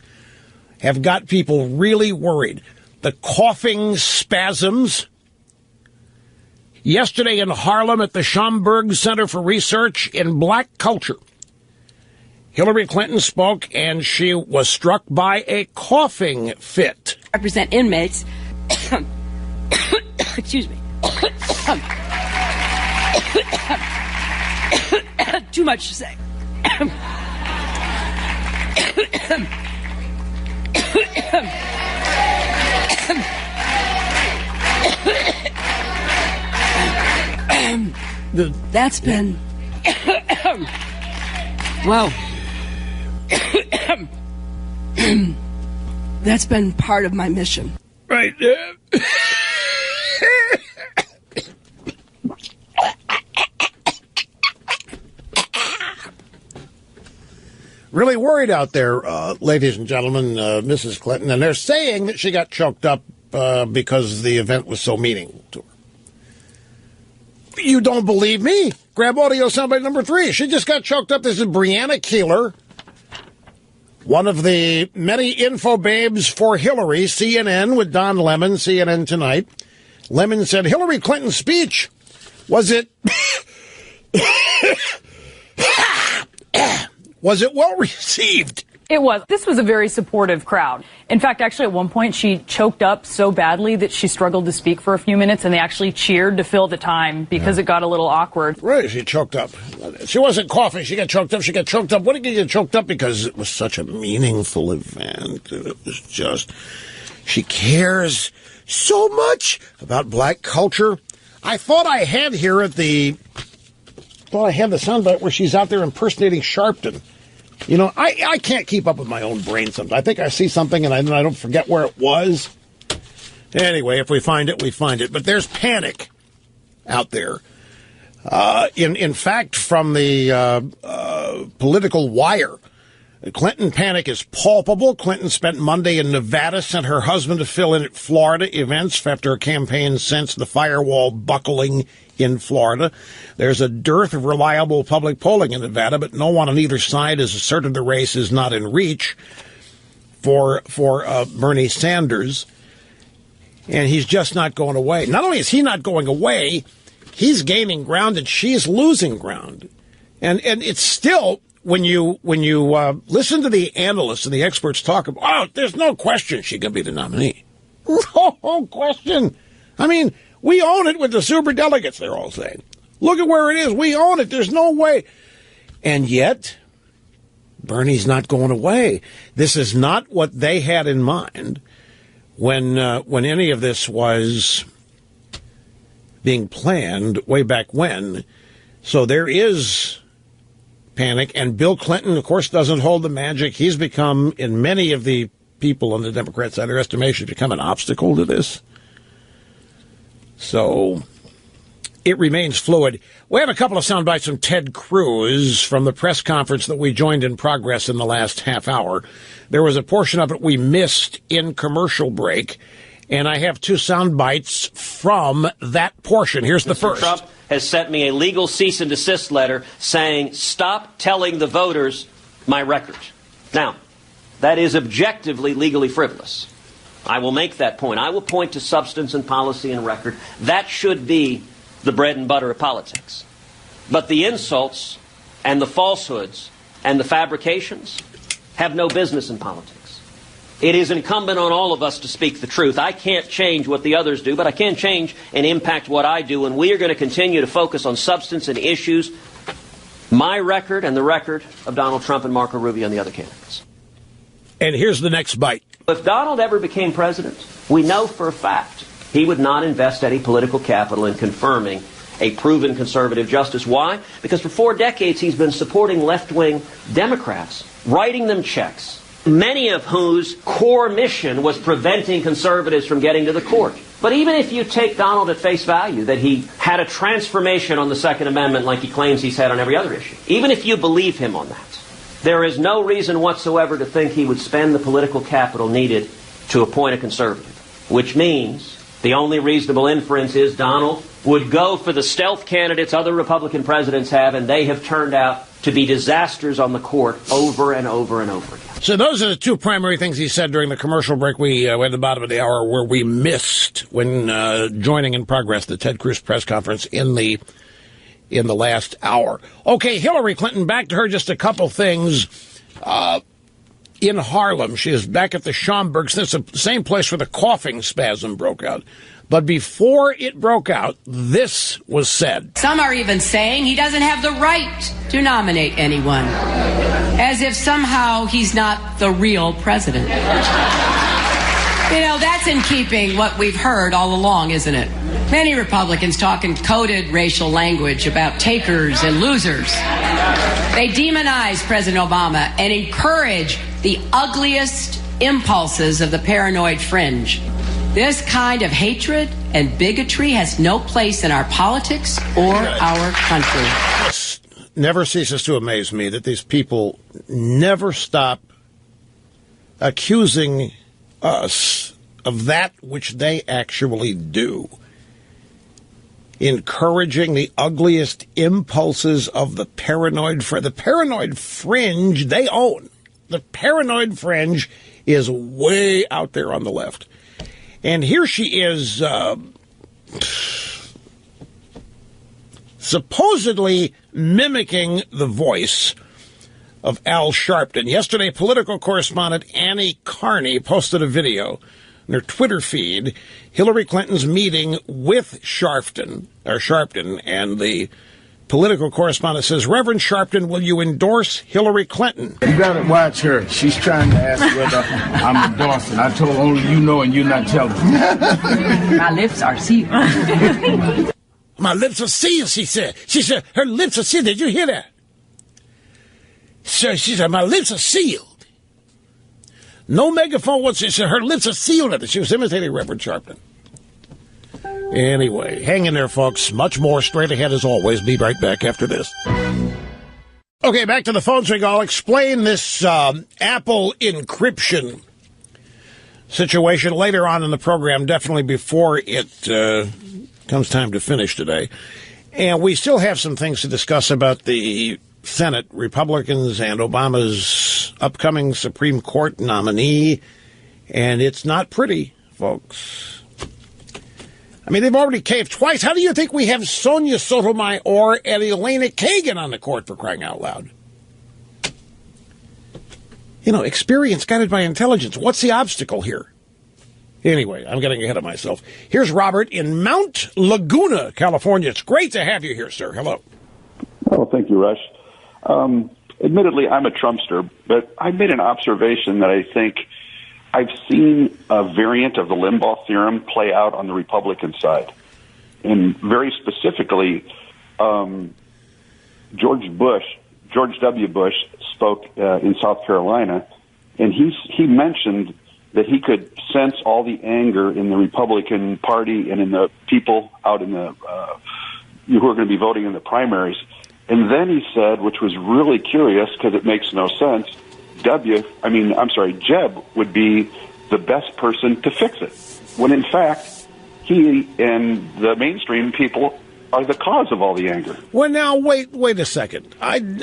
have got people really worried. The coughing spasms. Yesterday in Harlem at the Schomburg Center for Research in Black Culture, Hillary Clinton spoke, and she was struck by a coughing fit. Represent inmates. Excuse me. Too much to say. That's been wow. That's been part of my mission. Right. Really worried out there, ladies and gentlemen, Mrs. Clinton, and they're saying that she got choked up because the event was so meaningful to her. You don't believe me? Grab audio soundbite number 3. She just got choked up. This is Breonna Keeler, one of the many info babes for Hillary. CNN with Don Lemon, CNN Tonight. Lemon said Hillary Clinton's speech, was it was it well received? It was. This was a very supportive crowd. In fact, actually, at one point, she choked up so badly that she struggled to speak for a few minutes, and they actually cheered to fill the time because it got a little awkward. Right, she choked up. She wasn't coughing. She got choked up. She got choked up. What did you get choked up? Because it was such a meaningful event. It was just, she cares so much about black culture. I thought I had the soundbite where she's out there impersonating Sharpton. You know, I can't keep up with my own brain sometimes. I think I see something and I don't forget where it was. Anyway, if we find it, we find it. But there's panic out there. In fact, from the Political Wire, the Clinton panic is palpable. Clinton spent Monday in Nevada, sent her husband to fill in at Florida events after her campaign sensed the firewall buckling in Florida. There's a dearth of reliable public polling in Nevada, but no one on either side has asserted the race is not in reach for Bernie Sanders. And he's just not going away. Not only is he not going away, he's gaining ground and she's losing ground. And it's still... When you listen to the analysts and the experts talk about, there's no question she can be the nominee. No question. I mean, we own it with the superdelegates, they're all saying. Look at where it is. We own it. There's no way. And yet, Bernie's not going away. This is not what they had in mind when any of this was being planned way back when. So there is panic, and Bill Clinton, of course, doesn't hold the magic. He's become, in many of the people on the Democrat side, their estimation, become an obstacle to this. So it remains fluid. We have a couple of sound bites from Ted Cruz from the press conference that we joined in progress in the last half hour. There was a portion of it we missed in commercial break, and I have two sound bites from that portion. Here's the first. Trump has sent me a legal cease and desist letter saying, stop telling the voters my record. Now, that is objectively legally frivolous. I will make that point. I will point to substance and policy and record. That should be the bread and butter of politics. But the insults and the falsehoods and the fabrications have no business in politics. It is incumbent on all of us to speak the truth. I can't change what the others do, but I can change and impact what I do, and we are going to continue to focus on substance and issues, my record and the record of Donald Trump and Marco Rubio and the other candidates. And here's the next bite. If Donald ever became president, we know for a fact he would not invest any political capital in confirming a proven conservative justice. Why? Because for 4 decades he's been supporting left-wing Democrats, writing them checks, many of whose core mission was preventing conservatives from getting to the court. But even if you take Donald at face value, that he had a transformation on the Second Amendment like he claims he's had on every other issue, even if you believe him on that, there is no reason whatsoever to think he would spend the political capital needed to appoint a conservative, which means the only reasonable inference is Donald would go for the stealth candidates other Republican presidents have, and they have turned out to be disasters on the court over and over and over again. So those are the two primary things he said during the commercial break we went at the bottom of the hour, where we missed when joining in progress the Ted Cruz press conference in the last hour. Okay, Hillary Clinton, back to her, just a couple things. In Harlem, she is back at the Schomburgs. That's the same place where the coughing spasm broke out. But before it broke out, this was said. Some are even saying he doesn't have the right to nominate anyone, as if somehow he's not the real president. You know, that's in keeping what we've heard all along, isn't it? Many Republicans talk in coded racial language about takers and losers. They demonize President Obama and encourage the ugliest impulses of the paranoid fringe. This kind of hatred and bigotry has no place in our politics or our country. It never ceases to amaze me that these people never stop accusing us of that which they actually do. Encouraging the ugliest impulses of the paranoid fringe. The paranoid fringe they own. The paranoid fringe is way out there on the left. And here she is, supposedly mimicking the voice of Al Sharpton. Yesterday, political correspondent Annie Carney posted a video in her Twitter feed, Hillary Clinton's meeting with Sharpton, and the political correspondent says, Reverend Sharpton, will you endorse Hillary Clinton? You gotta watch her. She's trying to ask whether I'm endorsing. I told her only you know and you're not telling. My lips are sealed. My lips are sealed, she said. She said, her lips are sealed. Did you hear that? So she said, my lips are sealed. No megaphone. She said, her lips are sealed. She was imitating Reverend Sharpton. Anyway, hang in there, folks. Much more straight ahead as always. Be right back after this. Okay, back to the phones. I'll explain this Apple encryption situation later on in the program, definitely before it comes time to finish today. And we still have some things to discuss about the Senate, Republicans, and Obama's upcoming Supreme Court nominee. And it's not pretty, folks. I mean, they've already caved twice. How do you think we have Sonia Sotomayor and Elena Kagan on the court, for crying out loud? You know, experience guided by intelligence. What's the obstacle here? Anyway, I'm getting ahead of myself. Here's Robert in Mount Laguna, California. It's great to have you here, sir. Hello. Oh, thank you, Rush. Admittedly, I'm a Trumpster, but I made an observation that I think I've seen a variant of the Limbaugh theorem play out on the Republican side. And very specifically, George W. Bush spoke in South Carolina, and he mentioned that he could sense all the anger in the Republican Party and in the people out in the who are going to be voting in the primaries. And then he said, which was really curious because it makes no sense, Jeb would be the best person to fix it. When in fact, he and the mainstream people are the cause of all the anger. Well, now, wait a second. I'm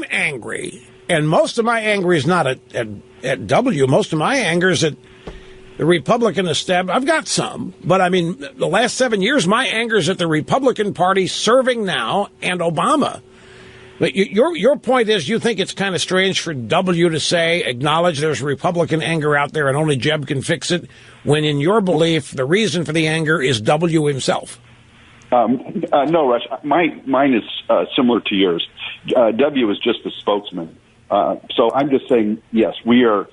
angry, and most of my anger is not at W. Most of my anger is at the Republican establishment. I've got some, but I mean, the last 7 years, my anger is at the Republican Party serving now and Obama. But your point is you think it's kind of strange for W to acknowledge there's Republican anger out there and only Jeb can fix it, when in your belief, the reason for the anger is W himself. No, Rush. Mine is similar to yours. W is just the spokesman. So I'm just saying, yes, we are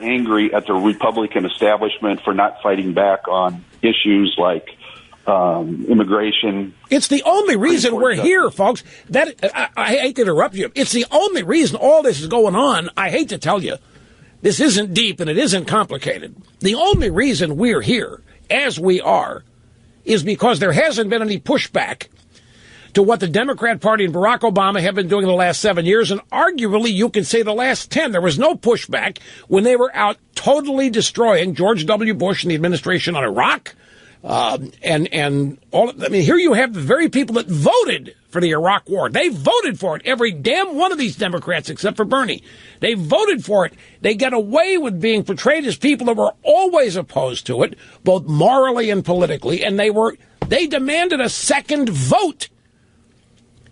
angry at the Republican establishment for not fighting back on issues like immigration. It's the only reason we're here, folks. I hate to interrupt you. It's the only reason all this is going on. I hate to tell you, this isn't deep and it isn't complicated. The only reason we're here, as we are, is because there hasn't been any pushback to what the Democrat Party and Barack Obama have been doing the last 7 years, and arguably you can say the last 10. There was no pushback when they were out totally destroying George W. Bush and the administration on Iraq. And all, I mean, here you have the very people that voted for the Iraq war. They voted for it. Every damn one of these Democrats, except for Bernie, they voted for it. They got away with being portrayed as people that were always opposed to it, both morally and politically. And they demanded a second vote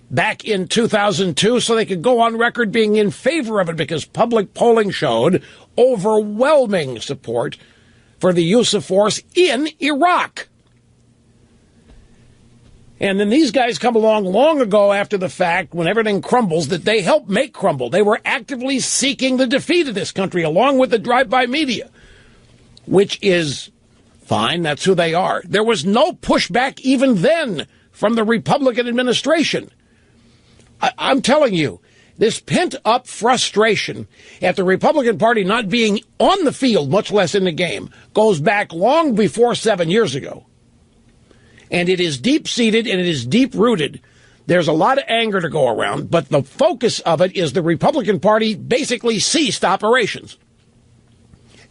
back in 2002 so they could go on record being in favor of it, because public polling showed overwhelming support for the use of force in Iraq. And then these guys come along long ago after the fact, when everything crumbles, that they helped make crumble. They were actively seeking the defeat of this country, along with the drive-by media, which is fine. That's who they are. There was no pushback even then from the Republican administration. I'm telling you, this pent-up frustration at the Republican Party not being on the field, much less in the game, goes back long before 7 years ago. And it is deep-seated and it is deep-rooted. There's a lot of anger to go around, but the focus of it is the Republican Party basically ceased operations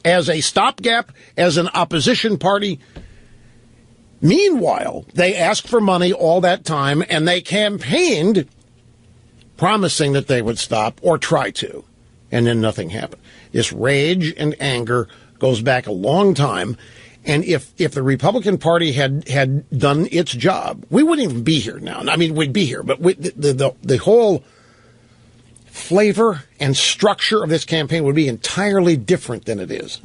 as a stopgap, as an opposition party. Meanwhile, they asked for money all that time, and they campaigned promising that they would stop or try to, and then nothing happened. This rage and anger goes back a long time, and if the Republican Party had done its job, we wouldn't even be here now. I mean, we'd be here, but the whole flavor and structure of this campaign would be entirely different than it is.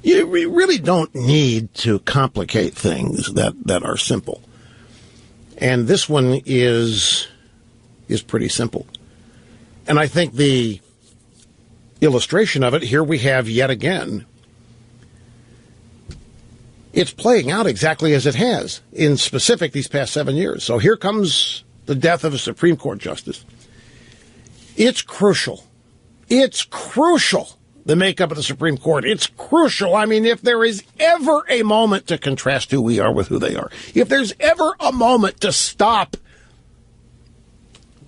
You really don't need to complicate things that are simple. And this one is pretty simple. And I think the illustration of it, here we have yet again, it's playing out exactly as it has, in specific, these past 7 years. So here comes the death of a Supreme Court justice. It's crucial the makeup of the Supreme Court. It's crucial. I mean, if there is ever a moment to contrast who we are with who they are, if there's ever a moment to stop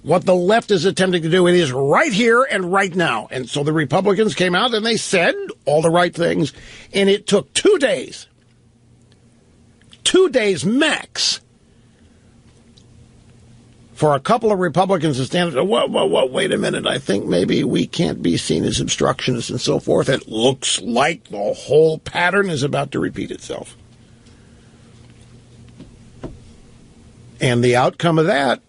what the left is attempting to do, it is right here and right now. And so the Republicans came out and they said all the right things, and it took 2 days. 2 days max for a couple of Republicans to stand up and say, wait a minute, I think maybe we can't be seen as obstructionists and so forth. It looks like the whole pattern is about to repeat itself. And the outcome of that,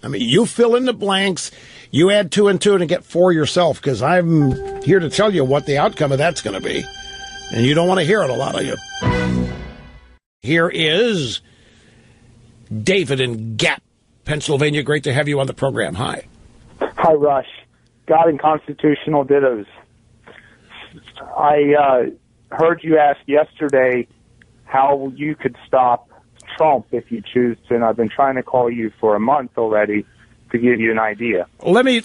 I mean, you fill in the blanks, you add 2 and 2 and get 4 yourself, because I'm here to tell you what the outcome of that's going to be. And you don't want to hear it, a lot of you. Here is David in Gap, Pennsylvania. Great to have you on the program. Hi. Hi, Rush. God and constitutional dittos. I heard you ask yesterday how you could stop Trump if you choose to, and I've been trying to call you for a month already to give you an idea. Let me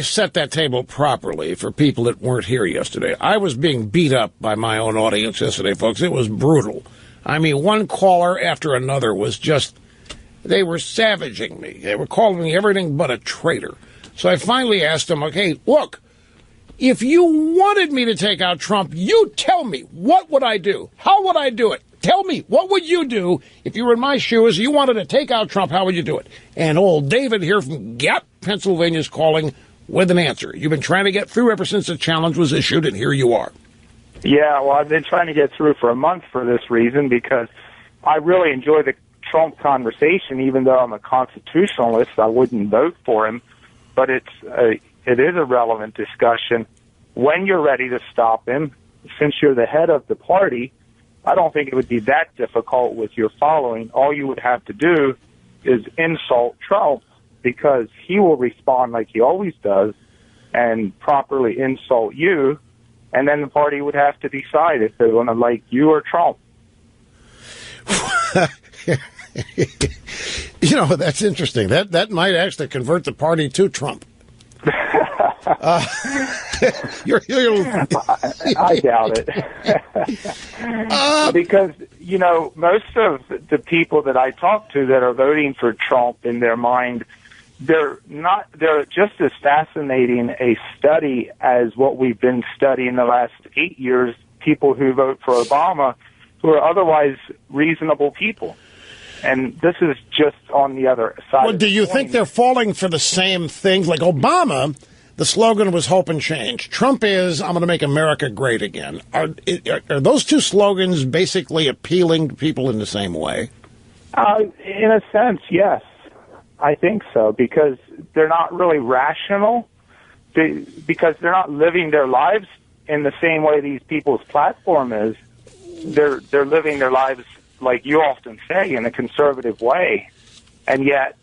set that table properly for people that weren't here yesterday. I was being beat up by my own audience yesterday, folks. It was brutal. I mean, one caller after another was just, they were savaging me. They were calling me everything but a traitor. So I finally asked them, okay, look, if you wanted me to take out Trump, you tell me, what would I do? How would I do it? Tell me, what would you do if you were in my shoes, you wanted to take out Trump, how would you do it? And old David here from Gap, Pennsylvania is calling with an answer. You've been trying to get through ever since the challenge was issued, and here you are. Yeah, well, I've been trying to get through for a month for this reason, because I really enjoy the Trump conversation. Even though I'm a constitutionalist, I wouldn't vote for him, but it is a relevant discussion. When you're ready to stop him, since you're the head of the party, I don't think it would be that difficult with your following. All you would have to do is insult Trump, because he will respond like he always does and properly insult you, and then the party would have to decide if they want to like you or Trump. You know, that's interesting. That might actually convert the party to Trump. I doubt it. Because, you know, most of the people that I talk to that are voting for Trump, in their mind, they're just as fascinating a study as what we've been studying the last 8 years, people who vote for Obama, who are otherwise reasonable people. And this is just on the other side. Well, do you think they're falling for the same things? Like Obama, the slogan was hope and change. Trump is, I'm going to make America great again. Are those two slogans basically appealing to people in the same way? In a sense, yes. I think so, because they're not really rational, because they're not living their lives in the same way these people's platform is. They're living their lives, like you often say, in a conservative way, and yet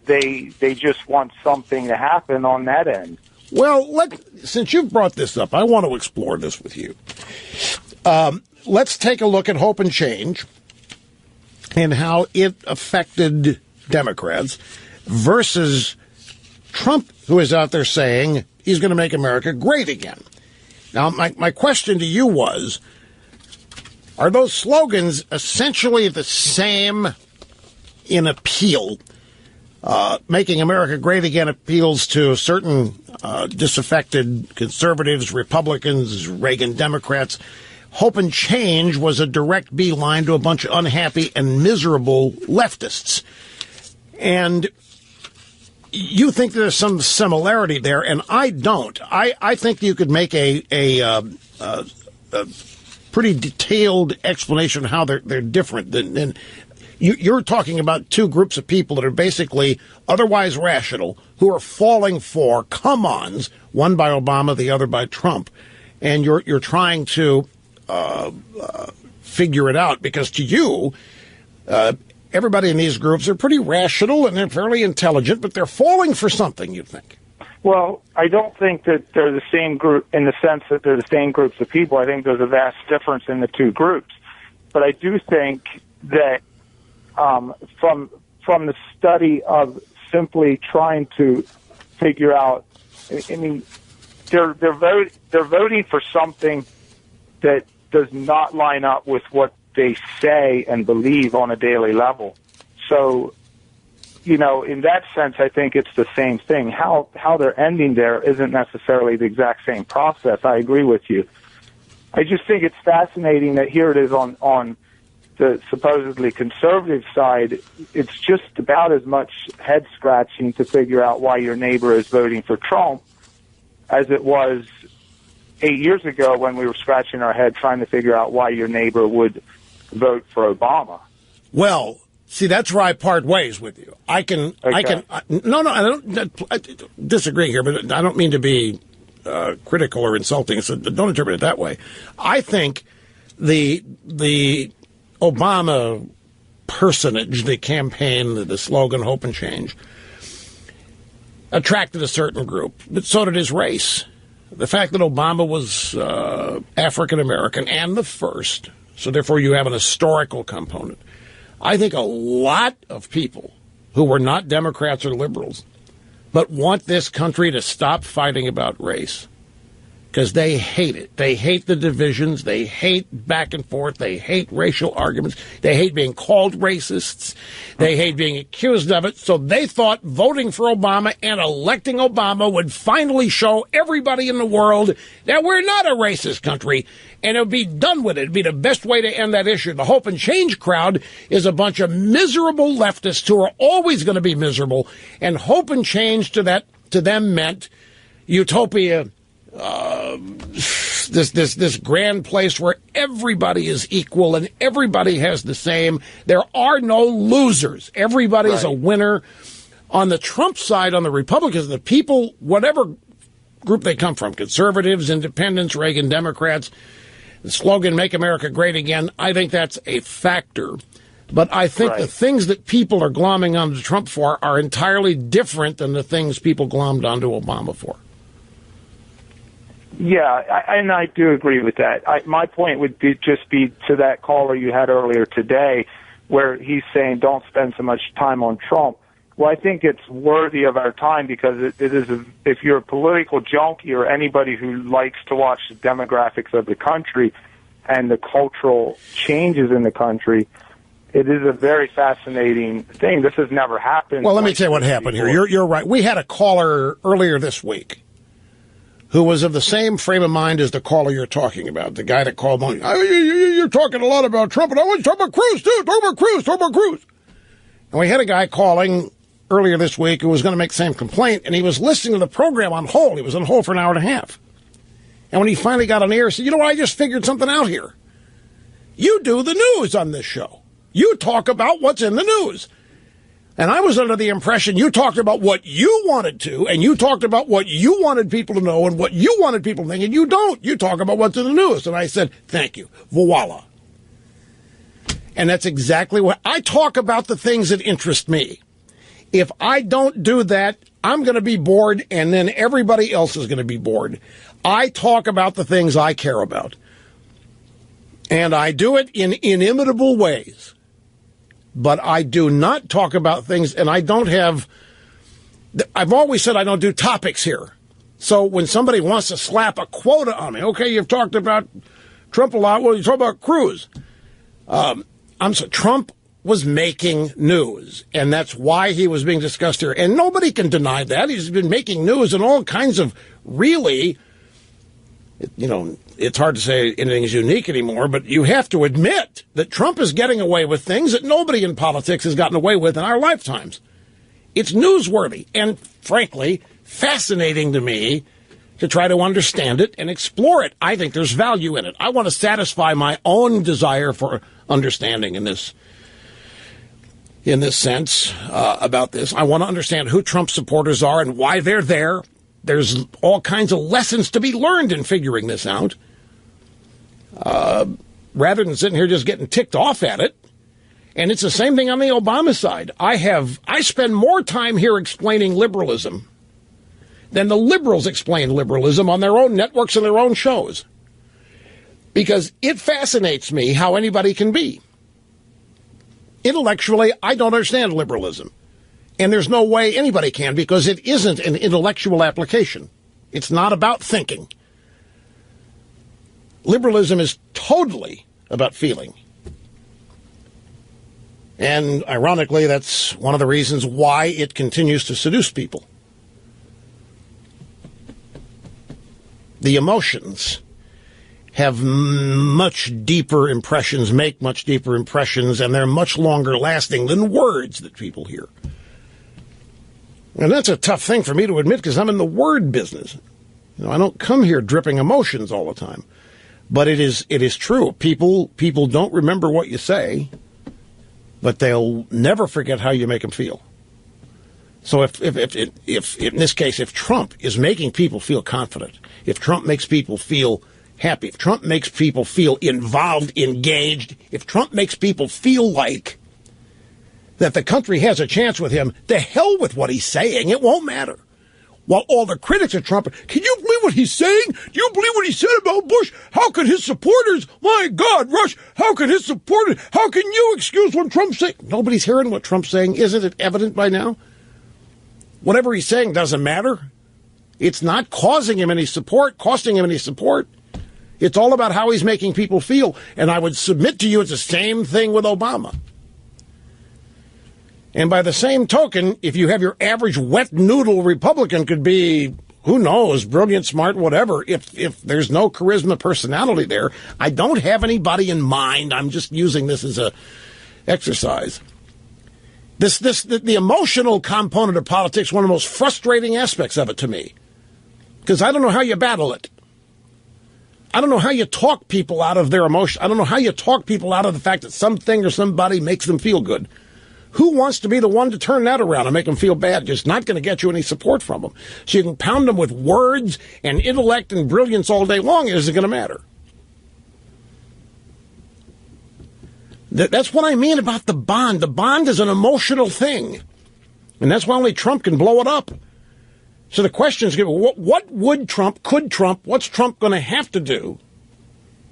they just want something to happen on that end. Well, since you've brought this up, I want to explore this with you. Let's take a look at hope and change and how it affected Democrats versus Trump, who is out there saying he's going to make America great again. Now, my question to you was, are those slogans essentially the same in appeal? Making America great again appeals to certain disaffected conservatives, Republicans, Reagan Democrats. Hope and change was a direct beeline to a bunch of unhappy and miserable leftists. And you think there's some similarity there, and I don't. I think you could make a pretty detailed explanation of how they're different than you're talking about two groups of people that are basically otherwise rational, who are falling for come-ons, one by Obama, the other by Trump, and you're trying to figure it out, because to you, everybody in these groups are pretty rational and they're fairly intelligent, but they're falling for something, you think. Well, I don't think that they're the same group in the sense that they're the same groups of people. I think there's a vast difference in the two groups. But I do think that from the study of simply trying to figure out, I mean, they're voting for something that does not line up with what they say and believe on a daily level. So, you know, in that sense, I think it's the same thing. How they're ending there isn't necessarily the exact same process. I agree with you. I just think it's fascinating that here it is on the supposedly conservative side. It's just about as much head scratching to figure out why your neighbor is voting for Trump as it was 8 years ago when we were scratching our head trying to figure out why your neighbor would vote for Obama. Well, see, that's where I part ways with you. I disagree here, but I don't mean to be critical or insulting, so don't interpret it that way. I think the Obama personage, the campaign, the slogan, Hope and Change, attracted a certain group, but so did his race. The fact that Obama was African-American and the first, so therefore you have an historical component. I think a lot of people who were not Democrats or liberals but want this country to stop fighting about race because they hate it. They hate the divisions. They hate back and forth. They hate racial arguments. They hate being called racists. They hate being accused of it. So they thought voting for Obama and electing Obama would finally show everybody in the world that we're not a racist country, and it would be done with it. It would be the best way to end that issue. The Hope and Change crowd is a bunch of miserable leftists who are always going to be miserable, and Hope and Change to them meant utopia, this grand place where everybody is equal and everybody has the same. There are no losers. Everybody is a winner. On the Trump side, on the Republicans, the people, whatever group they come from, conservatives, independents, Reagan, Democrats, the slogan, Make America Great Again, I think that's a factor. But I think the things that people are glomming onto Trump for are entirely different than the things people glommed onto Obama for. Yeah, and I do agree with that. My point would just be to that caller you had earlier today where he's saying don't spend so much time on Trump. Well, I think it's worthy of our time because it is if you're a political junkie or anybody who likes to watch the demographics of the country and the cultural changes in the country, it is a very fascinating thing. This has never happened. Well, let me tell you what happened here. You're right. We had a caller earlier this week who was of the same frame of mind as the caller you're talking about, the guy that called on. You're talking a lot about Trump, and I want to talk about Cruz, too. Talk about Cruz. And we had a guy calling earlier this week who was going to make the same complaint, and he was listening to the program on hold. He was on hold for an hour and a half. And when he finally got on air, he said, you know what, I just figured something out here. You do the news on this show. You talk about what's in the news. And I was under the impression you talked about what you wanted to, and you talked about what you wanted people to know and what you wanted people to think, and you don't. You talk about what's in the news. And I said, thank you. Voila. And that's exactly what I talk about, the things that interest me. If I don't do that, I'm going to be bored, and then everybody else is going to be bored. I talk about the things I care about. And I do it in inimitable ways. But I do not talk about things, and I've always said I don't do topics here. So when somebody wants to slap a quota on me, okay, you've talked about Trump a lot, well, you talk about Cruz. Trump was making news, and that's why he was being discussed here. And nobody can deny that. He's been making news in all kinds of really, it's hard to say anything is unique anymore, but you have to admit that Trump is getting away with things that nobody in politics has gotten away with in our lifetimes. It's newsworthy and, frankly, fascinating to me to try to understand it and explore it. I think there's value in it. I want to satisfy my own desire for understanding in this sense about this. I want to understand who Trump supporters are and why they're there. There's all kinds of lessons to be learned in figuring this out. Rather than sitting here just getting ticked off at it. And it's the same thing on the Obama side. I spend more time here explaining liberalism than the liberals explain liberalism on their own networks and their own shows. Because it fascinates me how anybody can be. Intellectually, I don't understand liberalism. And there's no way anybody can, because it isn't an intellectual application. It's not about thinking. Liberalism is totally about feeling. And ironically, that's one of the reasons why it continues to seduce people. The emotions have much deeper impressions, make much deeper impressions, and they're much longer lasting than words that people hear. And that's a tough thing for me to admit because I'm in the word business. I don't come here dripping emotions all the time. But it is true. People don't remember what you say, but they'll never forget how you make them feel. So if in this case, if Trump is making people feel confident, if Trump makes people feel happy, if Trump makes people feel involved, engaged, if Trump makes people feel like that the country has a chance with him, to hell with what he's saying. It won't matter. While all the critics of Trump, can you believe what he's saying? Do you believe what he said about Bush? How could his supporters, my God, Rush, how can his supporters, how can you excuse what Trump's saying? Nobody's hearing what Trump's saying. Isn't it evident by now? Whatever he's saying doesn't matter. It's not causing him any support, costing him any support. It's all about how he's making people feel. And I would submit to you it's the same thing with Obama. And by the same token, if you have your average wet noodle Republican could be, who knows, brilliant, smart, whatever, if there's no charisma, personality there, I don't have anybody in mind. I'm just using this as a exercise. The emotional component of politics, one of the most frustrating aspects of it to me, because I don't know how you battle it. I don't know how you talk people out of their emotion. I don't know how you talk people out of the fact that something or somebody makes them feel good. Who wants to be the one to turn that around and make them feel bad? Just not going to get you any support from them. So you can pound them with words and intellect and brilliance all day long. It isn't going to matter. That's what I mean about the bond. The bond is an emotional thing. And that's why only Trump can blow it up. So the question is, what would Trump, could Trump, what's Trump going to have to do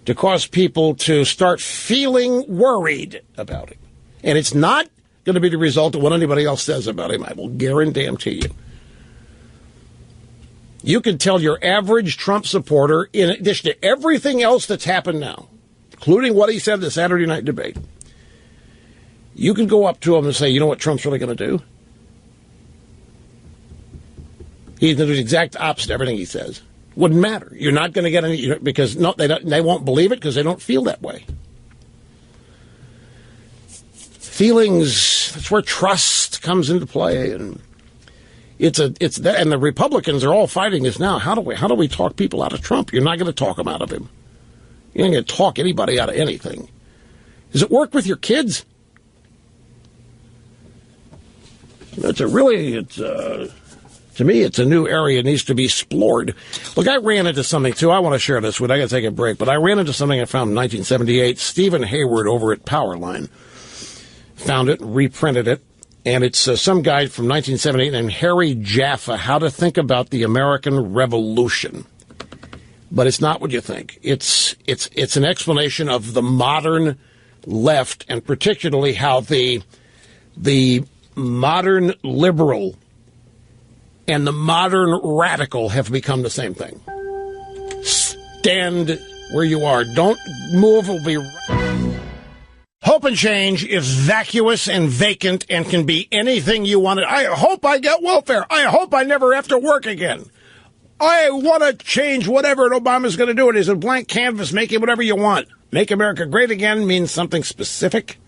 to cause people to start feeling worried about him? And it's not going to be the result of what anybody else says about him, I will guarantee you. You can tell your average Trump supporter, in addition to everything else that's happened now, including what he said in the Saturday night debate, you can go up to him and say, you know what Trump's really going to do? He's going to do the exact opposite of everything he says. Wouldn't matter. You're not going to get any, because no, they won't believe it because they don't feel that way. Feelings, that's where trust comes into play, and it's that, and the Republicans are all fighting this now. How do we talk people out of Trump? You're not going to talk them out of him. You're not going to talk anybody out of anything. Does it work with your kids? To me, it's a new area. It needs to be explored. Look, I ran into something, too. I want to share this with you. I got to take a break, but I ran into something I found in 1978. Stephen Hayward over at Powerline found it, reprinted it, and it's some guy from 1978 named Harry Jaffa, How to Think About the American Revolution. But it's not what you think. It's an explanation of the modern left, and particularly how the modern liberal and the modern radical have become the same thing. Stand where you are. Don't move. Will be right. Hope and change is vacuous and vacant and can be anything you want. I hope I get welfare. I hope I never have to work again. I want to change whatever Obama's going to do. It is a blank canvas. Make it whatever you want. Make America great again means something specific.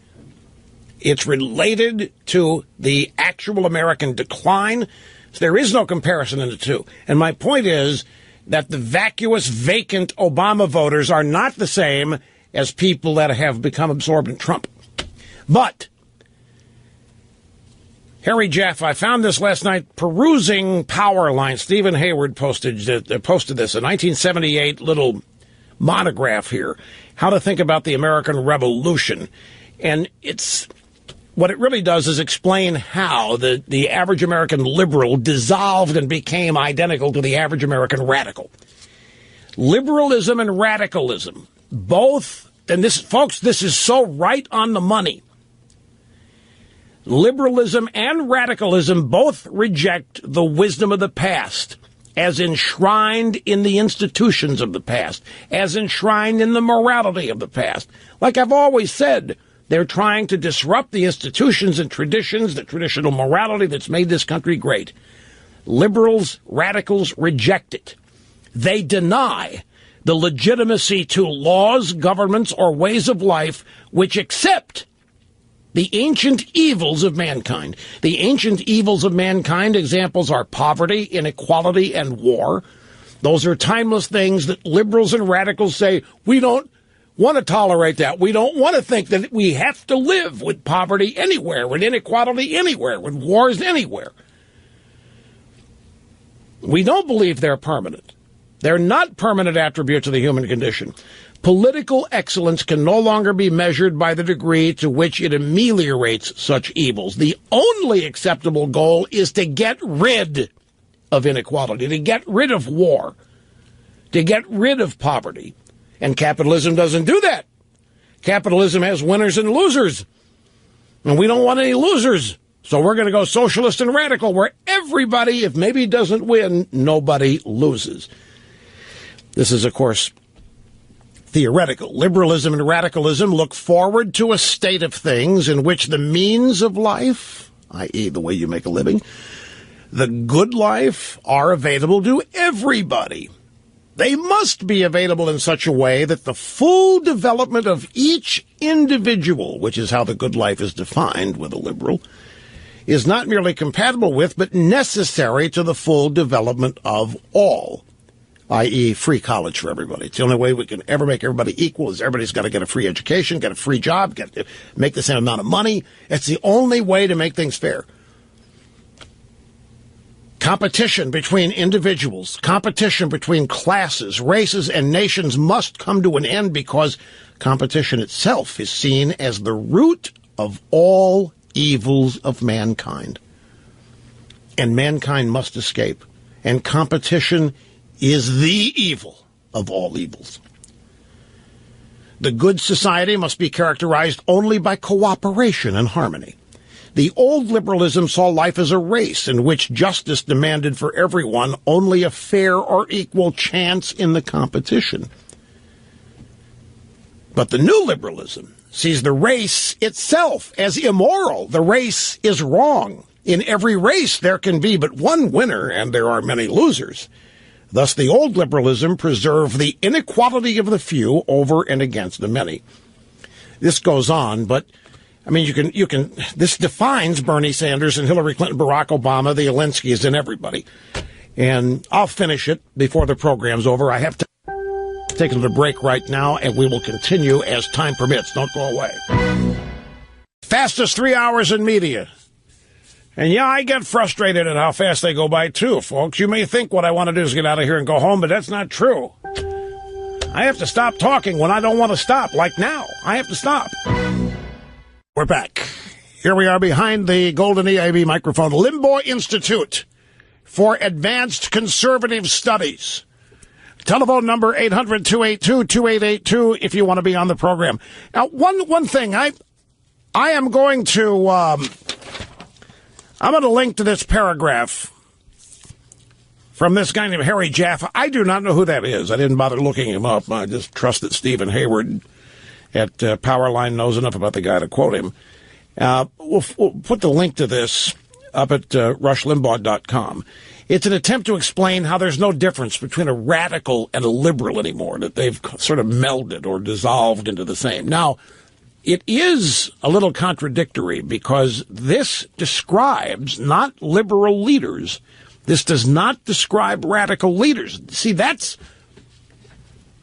It's related to the actual American decline. So there is no comparison in the two. And my point is that the vacuous, vacant Obama voters are not the same as people that have become absorbed in Trump. But Harry Jaffa, I found this last night perusing Powerline. Stephen Hayward posted this, a 1978 little monograph here, How to Think About the American Revolution. And what it really does is explain how the average American liberal dissolved and became identical to the average American radical. Liberalism and radicalism, both, and this, folks, this is so right on the money. Liberalism and radicalism both reject the wisdom of the past as enshrined in the institutions of the past, as enshrined in the morality of the past. Like I've always said, they're trying to disrupt the institutions and traditions, the traditional morality that's made this country great. Liberals, radicals reject it. They deny the legitimacy to laws, governments, or ways of life which accept the ancient evils of mankind. The ancient evils of mankind, examples are poverty, inequality, and war. Those are timeless things that liberals and radicals say, we don't want to tolerate that. We don't want to think that we have to live with poverty anywhere, with inequality anywhere, with wars anywhere. We don't believe they're permanent. They're not permanent attributes of the human condition. Political excellence can no longer be measured by the degree to which it ameliorates such evils. The only acceptable goal is to get rid of inequality, to get rid of war, to get rid of poverty. And capitalism doesn't do that. Capitalism has winners and losers. And we don't want any losers. So we're going to go socialist and radical, where everybody, if maybe doesn't win, nobody loses. This is, of course, theoretical. Liberalism and radicalism look forward to a state of things in which the means of life, i.e. the way you make a living, the good life, are available to everybody. They must be available in such a way that the full development of each individual, which is how the good life is defined with a liberal, is not merely compatible with, but necessary to the full development of all, i.e. free college for everybody. It's the only way we can ever make everybody equal is everybody's got to get a free education, get a free job, get to make the same amount of money. It's the only way to make things fair. Competition between individuals, competition between classes, races, and nations must come to an end because competition itself is seen as the root of all evils of mankind. And mankind must escape. And competition is the evil of all evils. The good society must be characterized only by cooperation and harmony. The old liberalism saw life as a race in which justice demanded for everyone only a fair or equal chance in the competition. But the new liberalism sees the race itself as immoral. The race is wrong. In every race, there can be but one winner, and there are many losers. Thus, the old liberalism preserved the inequality of the few over and against the many. This goes on, but I mean, you can. This defines Bernie Sanders and Hillary Clinton, Barack Obama, the Zelenskys, and everybody. And I'll finish it before the program's over. I have to take a little break right now, and we will continue as time permits. Don't go away. Fastest 3 hours in media. And yeah, I get frustrated at how fast they go by, too, folks. You may think what I want to do is get out of here and go home, but that's not true. I have to stop talking when I don't want to stop, like now. I have to stop. We're back. Here we are behind the golden EIB microphone. Limbaugh Institute for Advanced Conservative Studies. Telephone number 800-282-2882 if you want to be on the program. Now, one thing, I am going to I'm going to link to this paragraph from this guy named Harry Jaffa. I do not know who that is. I didn't bother looking him up. I just trust that Stephen Hayward at Powerline knows enough about the guy to quote him. We'll put the link to this up at rushlimbaugh.com. It's an attempt to explain how there's no difference between a radical and a liberal anymore, that they've sort of melded or dissolved into the same. Now, it is a little contradictory because this describes not liberal leaders. This does not describe radical leaders. See, that's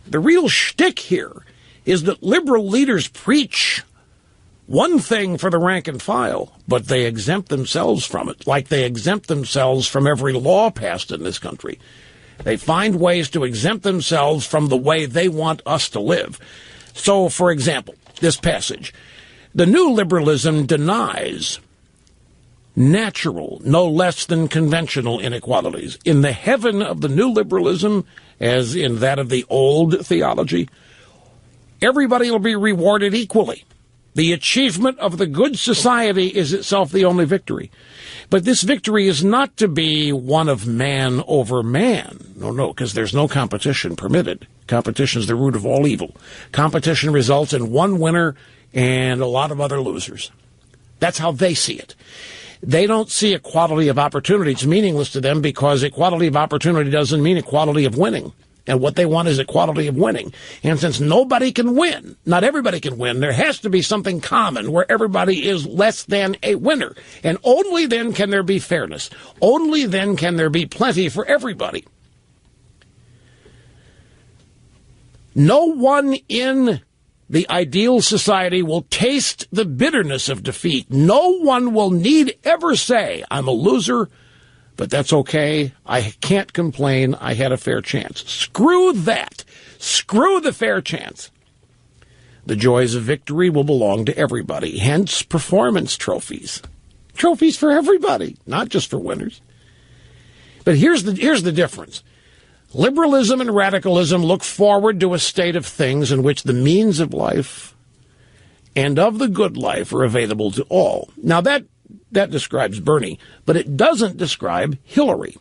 the real shtick here, is that liberal leaders preach one thing for the rank and file, but they exempt themselves from it, like they exempt themselves from every law passed in this country. They find ways to exempt themselves from the way they want us to live. So, for example, this passage, the new liberalism denies natural, no less than conventional inequalities. In the heaven of the new liberalism, as in that of the old theology, everybody will be rewarded equally. The achievement of the good society is itself the only victory. But this victory is not to be one of man over man. No, because there's no competition permitted. Competition is the root of all evil. Competition results in one winner and a lot of other losers. That's how they see it. They don't see equality of opportunity. It's meaningless to them because equality of opportunity doesn't mean equality of winning. And what they want is equality of winning. And since nobody can win, not everybody can win, there has to be something common where everybody is less than a winner. And only then can there be fairness. Only then can there be plenty for everybody. No one in the ideal society will taste the bitterness of defeat. No one will need ever say, I'm a loser, but that's okay. I can't complain. I had a fair chance. Screw that. Screw the fair chance. The joys of victory will belong to everybody, hence performance trophies. Trophies for everybody, not just for winners. But here's the difference. Liberalism and radicalism look forward to a state of things in which the means of life and of the good life are available to all. Now, that describes Bernie, but it doesn't describe Hillary.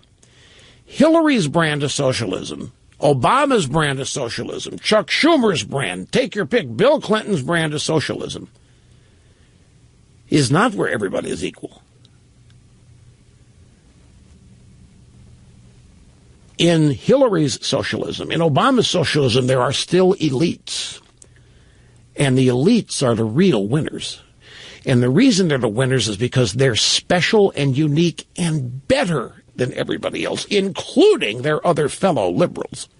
Hillary's brand of socialism, Obama's brand of socialism, Chuck Schumer's brand, take your pick, Bill Clinton's brand of socialism, is not where everybody is equal. In Hillary's socialism, in Obama's socialism, there are still elites. And the elites are the real winners. And the reason they're the winners is because they're special and unique and better than everybody else, including their other fellow liberals.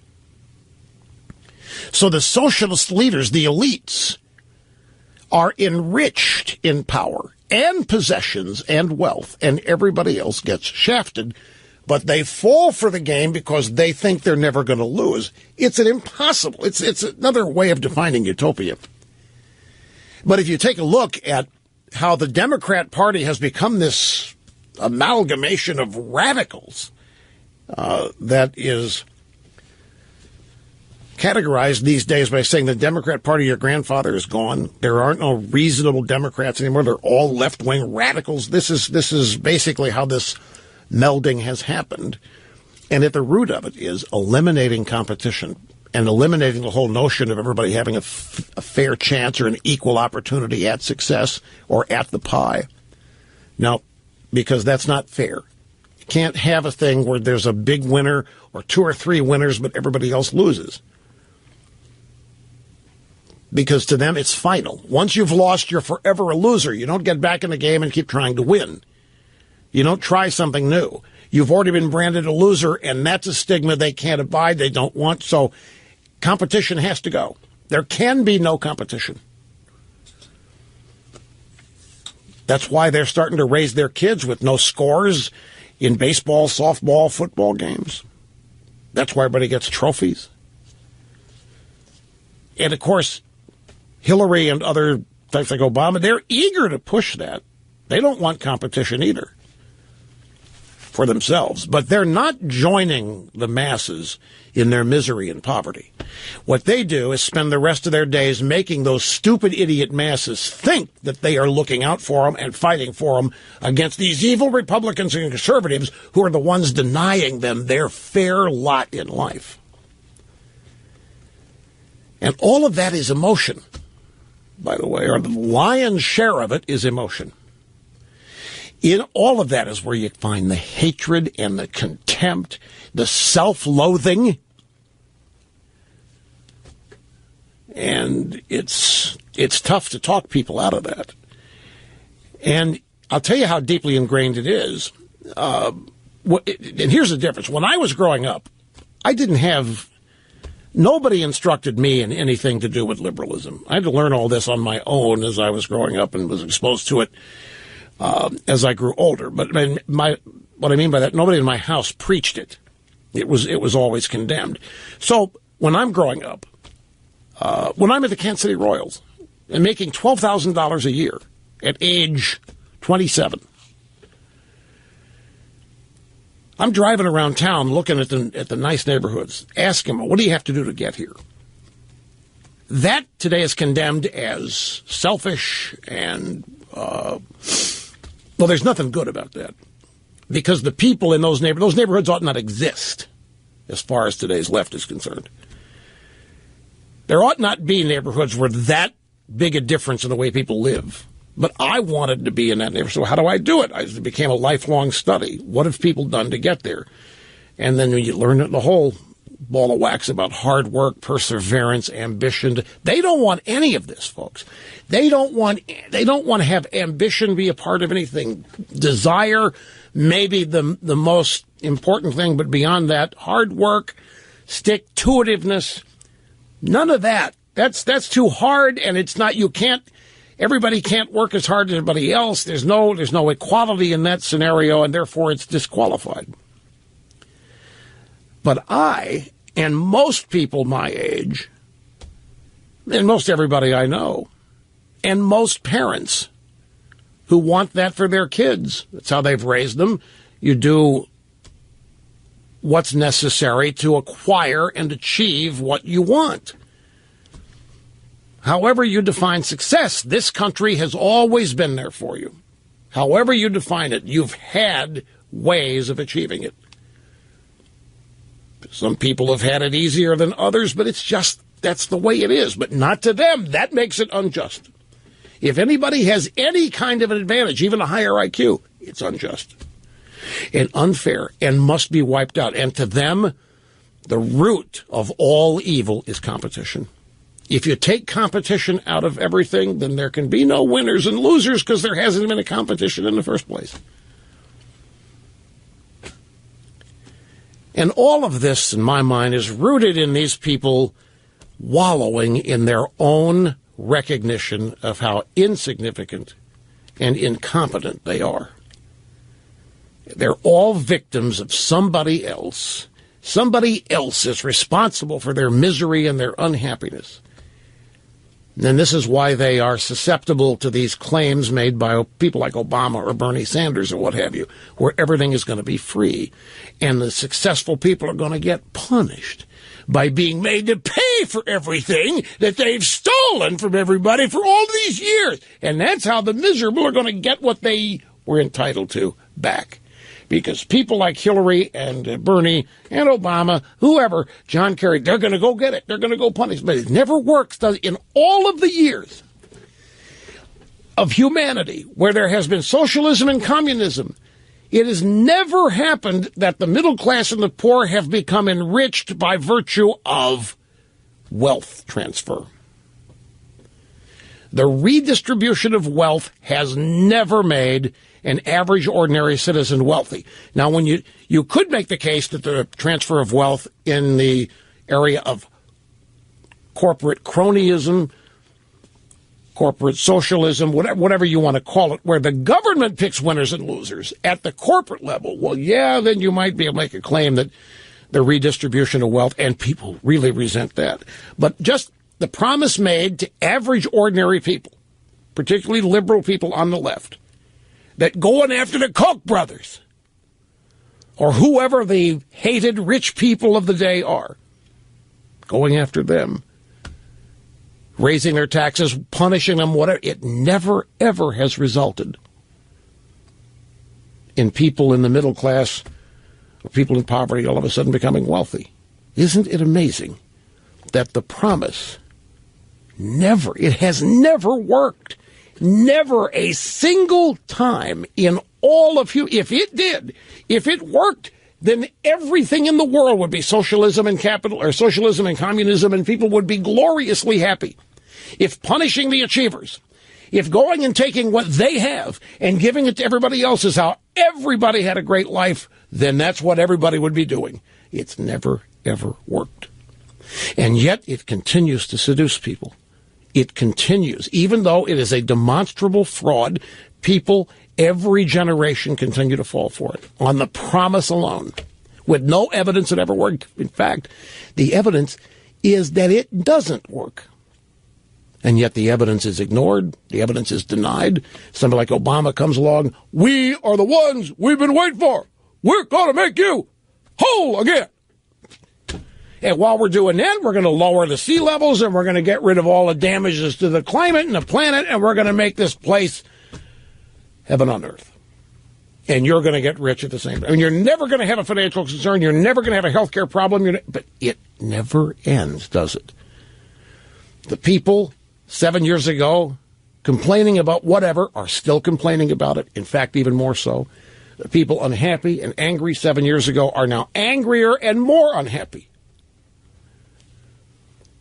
So the socialist leaders, the elites, are enriched in power and possessions and wealth, and everybody else gets shafted. But they fall for the game because they think they're never going to lose. It's an impossible. It's another way of defining utopia. But if you take a look at how the Democrat Party has become this amalgamation of radicals that is categorized these days by saying the Democrat Party, your grandfather, is gone. There aren't no reasonable Democrats anymore. They're all left-wing radicals. This is basically how this melding has happened. And at the root of it is eliminating competition and eliminating the whole notion of everybody having a fair chance or an equal opportunity at success or at the pie. Now, because that's not fair. You can't have a thing where there's a big winner or two or three winners, but everybody else loses. Because to them, it's final. Once you've lost, you're forever a loser. You don't get back in the game and keep trying to win. You don't try something new. You've already been branded a loser, and that's a stigma they can't abide, they don't want. So competition has to go. There can be no competition. That's why they're starting to raise their kids with no scores in baseball, softball, football games. That's why everybody gets trophies. And, of course, Hillary and other types like Obama, they're eager to push that. They don't want competition either for themselves, but they're not joining the masses in their misery and poverty. What they do is spend the rest of their days making those stupid idiot masses think that they are looking out for them and fighting for them against these evil Republicans and conservatives who are the ones denying them their fair lot in life. And all of that is emotion, by the way, or the lion's share of it is emotion. In all of that is where you find the hatred and the contempt, the self-loathing. And it's tough to talk people out of that. And I'll tell you how deeply ingrained it is. And here's the difference. When I was growing up, nobody instructed me in anything to do with liberalism. I had to learn all this on my own as I was growing up and was exposed to it as I grew older. But what I mean by that, nobody in my house preached it. It was always condemned. So when I'm growing up, when I'm at the Kansas City Royals and making $12,000 a year at age 27, I'm driving around town looking at the nice neighborhoods, asking them, what do you have to do to get here? That today is condemned as selfish and, well, there's nothing good about that. Because the people in those neighborhoods ought not exist, as far as today's left is concerned. There ought not be neighborhoods where that big a difference in the way people live. But I wanted to be in that neighborhood. So how do I do it? It became a lifelong study. What have people done to get there? And then when you learn the whole ball of wax about hard work, perseverance, ambition. They don't want any of this, folks. They don't want to have ambition be a part of anything. Desire, maybe the most important thing, but beyond that, hard work, stick-to-itiveness, none of that. That's too hard, and it's not, everybody can't work as hard as everybody else. There's no equality in that scenario, and therefore it's disqualified. But I, and most people my age, and most everybody I know, and most parents who want that for their kids, that's how they've raised them. You do what's necessary to acquire and achieve what you want. However you define success, this country has always been there for you. However you define it, you've had ways of achieving it. Some people have had it easier than others, but it's just, that's the way it is. But not to them. That makes it unjust. If anybody has any kind of an advantage, even a higher IQ, it's unjust and unfair and must be wiped out. And to them, the root of all evil is competition. If you take competition out of everything, then there can be no winners and losers because there hasn't been a competition in the first place. And all of this, in my mind, is rooted in these people wallowing in their own recognition of how insignificant and incompetent they are. They're all victims of somebody else. Somebody else is responsible for their misery and their unhappiness. And this is why they are susceptible to these claims made by people like Obama or Bernie Sanders or what have you, where everything is going to be free. And the successful people are going to get punished by being made to pay for everything that they've stolen from everybody for all these years. And that's how the miserable are going to get what they were entitled to back. Because people like Hillary and Bernie and Obama, whoever, John Kerry, they're going to go get it. They're going to go punish. But it never works, does it? In all of the years of humanity where there has been socialism and communism, it has never happened that the middle class and the poor have become enriched by virtue of wealth transfer. The redistribution of wealth has never made an average ordinary citizen wealthy. Now, when you could make the case that the transfer of wealth in the area of corporate cronyism, corporate socialism, whatever you want to call it, where the government picks winners and losers at the corporate level, well, yeah, then you might be able to make a claim that the redistribution of wealth, and people really resent that. But just the promise made to average ordinary people, particularly liberal people on the left, that going after the Koch brothers or whoever the hated rich people of the day are, going after them, raising their taxes, punishing them, whatever, it never, ever has resulted in people in the middle class or people in poverty all of a sudden becoming wealthy. Isn't it amazing that the promise it has never worked? Never a single time in all of you. If it worked, then everything in the world would be socialism and capital, or socialism and communism, and people would be gloriously happy. If punishing the achievers, if going and taking what they have and giving it to everybody else is how everybody had a great life, then that's what everybody would be doing. It's never, ever worked. And yet it continues to seduce people. It continues. Even though it is a demonstrable fraud, people, every generation continue to fall for it on the promise alone, with no evidence it ever worked. In fact, the evidence is that it doesn't work. And yet the evidence is ignored. The evidence is denied. Somebody like Obama comes along. We are the ones we've been waiting for. We're going to make you whole again. And while we're doing that, we're going to lower the sea levels, and we're going to get rid of all the damages to the climate and the planet, and we're going to make this place heaven on earth. And you're going to get rich at the same time. I mean, you're never going to have a financial concern. You're never going to have a health care problem. But it never ends, does it? The people 7 years ago complaining about whatever are still complaining about it. In fact, even more so. The people unhappy and angry 7 years ago are now angrier and more unhappy.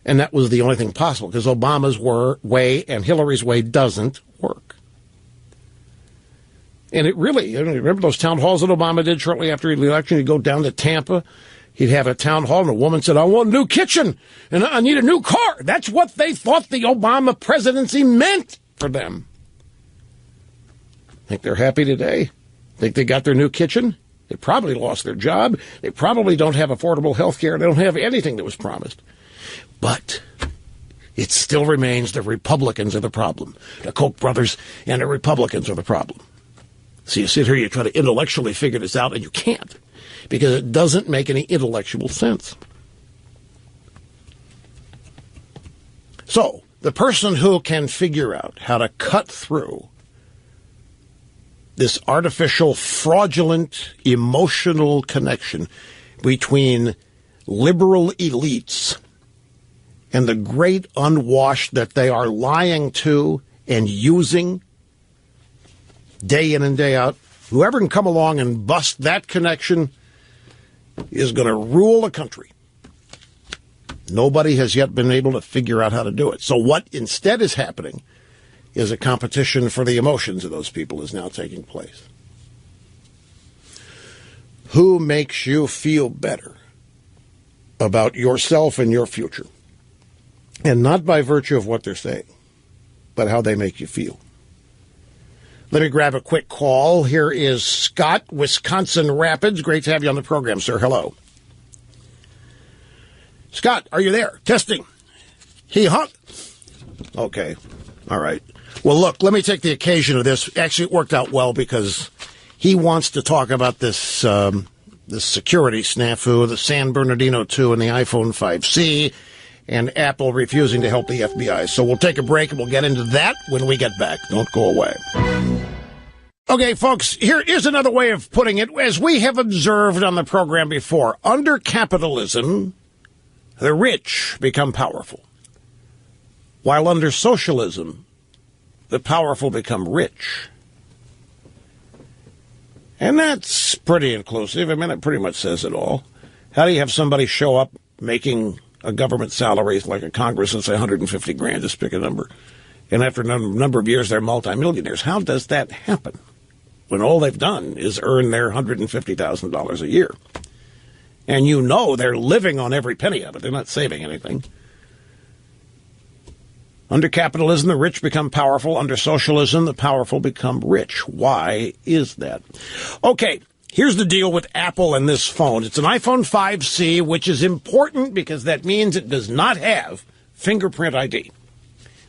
And that was the only thing possible, because Obama's way and Hillary's way doesn't work. And it really, remember those town halls that Obama did shortly after the election? He'd go down to Tampa, he'd have a town hall, and a woman said, I want a new kitchen, and I need a new car. That's what they thought the Obama presidency meant for them. Think they're happy today? Think they got their new kitchen? They probably lost their job. They probably don't have affordable health care. They don't have anything that was promised. But it still remains the Republicans are the problem. The Koch brothers and the Republicans are the problem. So you sit here, you try to intellectually figure this out, and you can't, because it doesn't make any intellectual sense. So the person who can figure out how to cut through this artificial, fraudulent, emotional connection between liberal elites and the great unwashed that they are lying to and using day in and day out, whoever can come along and bust that connection is going to rule the country. Nobody has yet been able to figure out how to do it. So what instead is happening is a competition for the emotions of those people is now taking place. Who makes you feel better about yourself and your future? And not by virtue of what they're saying, but how they make you feel. Let me grab a quick call. Here is Scott, Wisconsin Rapids. Great to have you on the program, sir. Hello. Scott, are you there? Testing. He hung. Okay. All right. Well, look, let me take the occasion of this. Actually, it worked out well because he wants to talk about this this security snafu, the San Bernardino 2 and the iPhone 5C, and Apple refusing to help the FBI. So we'll take a break, and we'll get into that when we get back. Don't go away. Okay, folks, here is another way of putting it. As we have observed on the program before, under capitalism, the rich become powerful, while under socialism, the powerful become rich. And that's pretty inclusive. I mean, it pretty much says it all. How do you have somebody show up making a government salary like a Congress and say 150 grand, just pick a number, and after a number of years they're multimillionaires? How does that happen when all they've done is earn their $150,000 a year? And you know they're living on every penny of it. They're not saving anything. Under capitalism, the rich become powerful. Under socialism, the powerful become rich. Why is that? Okay, here's the deal with Apple and this phone. It's an iPhone 5C, which is important because that means it does not have fingerprint ID.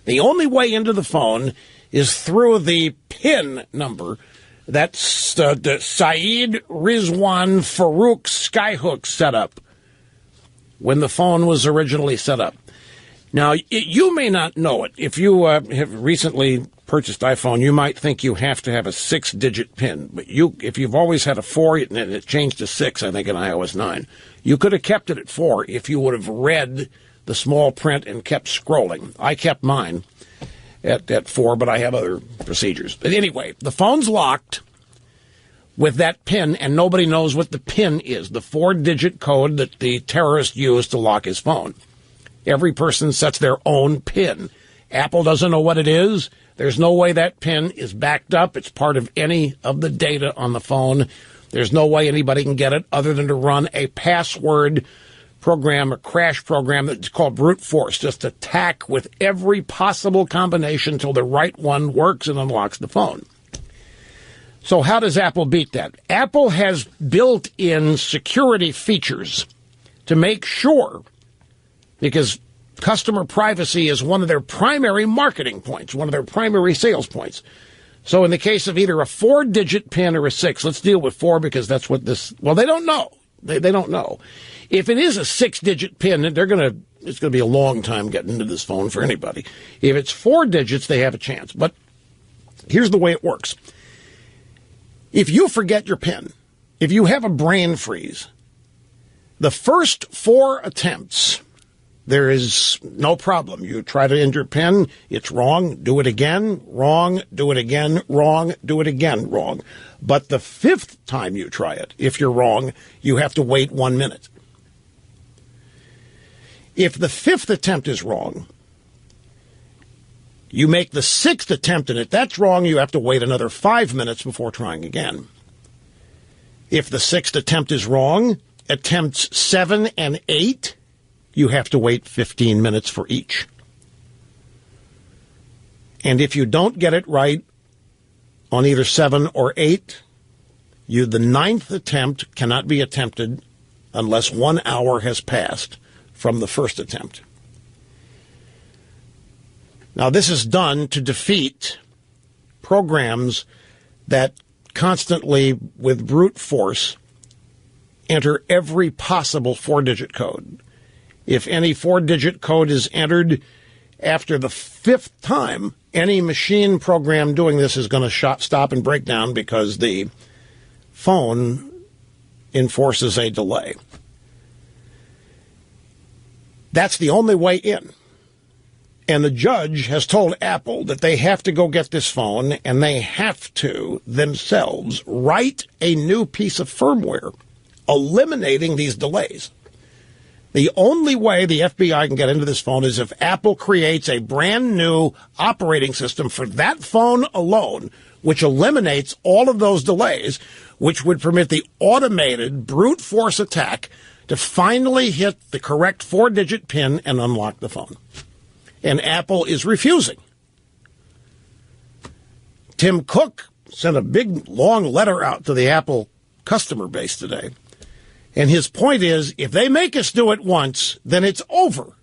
The only way into the phone is through the PIN number. That's the Saeed Rizwan Farouk Skyhook setup when the phone was originally set up. Now, you may not know it. If you have recently purchased iPhone, you might think you have to have a 6-digit PIN. But if you've always had a 4, and it changed to 6, I think, in iOS 9, you could have kept it at 4 if you would have read the small print and kept scrolling. I kept mine at 4, but I have other procedures. But anyway, the phone's locked with that PIN, and nobody knows what the PIN is, the 4-digit code that the terrorist used to lock his phone. Every person sets their own PIN. Apple doesn't know what it is. There's no way that PIN is backed up. It's part of any of the data on the phone. There's no way anybody can get it other than to run a password program, a crash program that's called brute force. Just attack with every possible combination until the right one works and unlocks the phone. So how does Apple beat that? Apple has built-in security features to make sure, because customer privacy is one of their primary marketing points, one of their primary sales points. So in the case of either a 4-digit PIN or a 6, let's deal with 4 because that's what this, well, they don't know. They don't know. If it is a 6-digit PIN, it's going to be a long time getting into this phone for anybody. If it's 4 digits, they have a chance. But here's the way it works. If you forget your PIN, if you have a brain freeze, the first 4 attempts, there is no problem. You try to enter PIN, it's wrong, do it again, wrong, do it again, wrong, do it again, wrong. But the 5th time you try it, if you're wrong, you have to wait 1 minute. If the 5th attempt is wrong, you make the 6th attempt, and if that's wrong, you have to wait another 5 minutes before trying again. If the 6th attempt is wrong, attempts 7 and 8, you have to wait 15 minutes for each. And if you don't get it right on either 7 or 8, the 9th attempt cannot be attempted unless 1 hour has passed from the first attempt. Now, this is done to defeat programs that constantly, with brute force, enter every possible 4-digit code. If any 4-digit code is entered after the 5th time, any machine program doing this is going to stop and break down because the phone enforces a delay. That's the only way in. And the judge has told Apple that they have to go get this phone and they have to themselves write a new piece of firmware eliminating these delays. The only way the FBI can get into this phone is if Apple creates a brand new operating system for that phone alone, which eliminates all of those delays, which would permit the automated brute force attack to finally hit the correct 4-digit PIN and unlock the phone. And Apple is refusing. Tim Cook sent a big, long letter out to the Apple customer base today. And his point is, if they make us do it once, then it's over.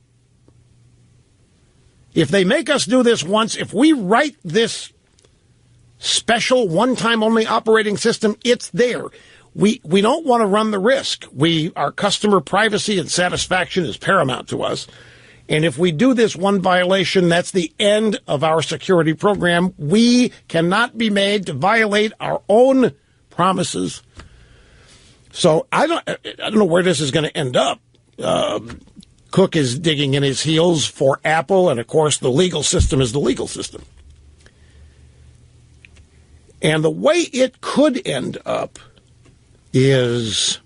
If they make us do this once, if we write this special one-time only operating system, it's there. We don't want to run the risk. Our customer privacy and satisfaction is paramount to us. And if we do this one violation, that's the end of our security program. We cannot be made to violate our own promises. So I don't know where this is going to end up. Cook is digging in his heels for Apple, and of course the legal system is the legal system. And the way it could end up is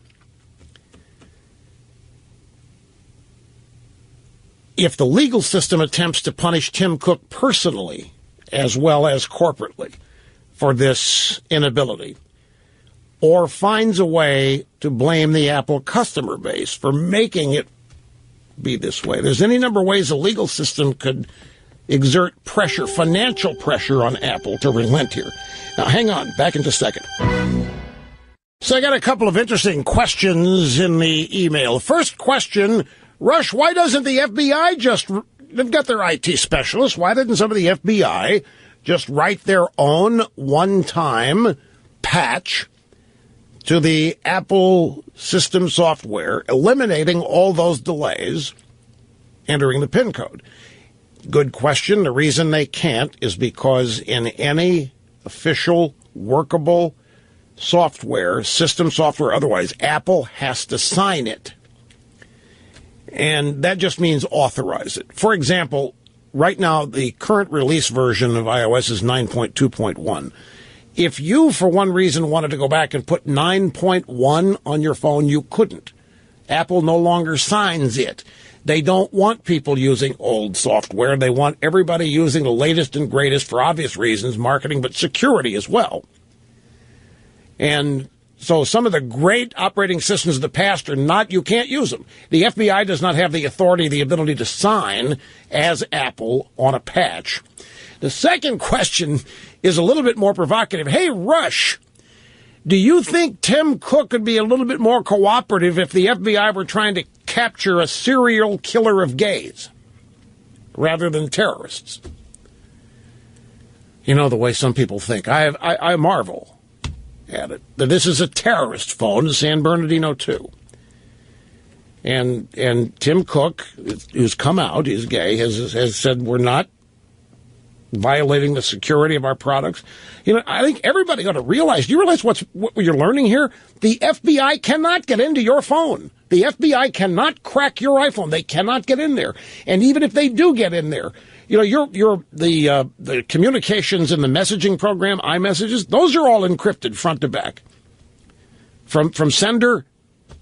if the legal system attempts to punish Tim Cook personally as well as corporately for this inability, or finds a way to blame the Apple customer base for making it be this way. There's any number of ways the legal system could exert pressure, financial pressure on Apple to relent here. Now, hang on, back in just a second. So I got a couple of interesting questions in the email. First question, Rush, why doesn't the FBI they've got their IT specialists, why didn't some of the FBI just write their own one-time patch to the Apple system software, eliminating all those delays, entering the PIN code? Good question. The reason they can't is because in any official, workable software, system software, otherwise, Apple has to sign it. And that just means authorize it. For example, right now, the current release version of iOS is 9.2.1. If you, for one reason, wanted to go back and put 9.1 on your phone, you couldn't. Apple no longer signs it. They don't want people using old software. They want everybody using the latest and greatest for obvious reasons, marketing, but security as well. And so some of the great operating systems of the past are not, you can't use them. The FBI does not have the authority, the ability to sign as Apple on a patch. The second question is a little bit more provocative. Hey, Rush, do you think Tim Cook could be a little bit more cooperative if the FBI were trying to capture a serial killer of gays rather than terrorists? You know, the way some people think. I marvel at it, that this is a terrorist phone, the San Bernardino 2. And Tim Cook, who's come out, he's gay, has said we're not violating the security of our products. You know, I think everybody ought to realize, do you realize what you're learning here? The FBI cannot get into your phone. The FBI cannot crack your iPhone. They cannot get in there. And even if they do get in there, you know, the communications in the messaging program, iMessages, those are all encrypted front to back. From sender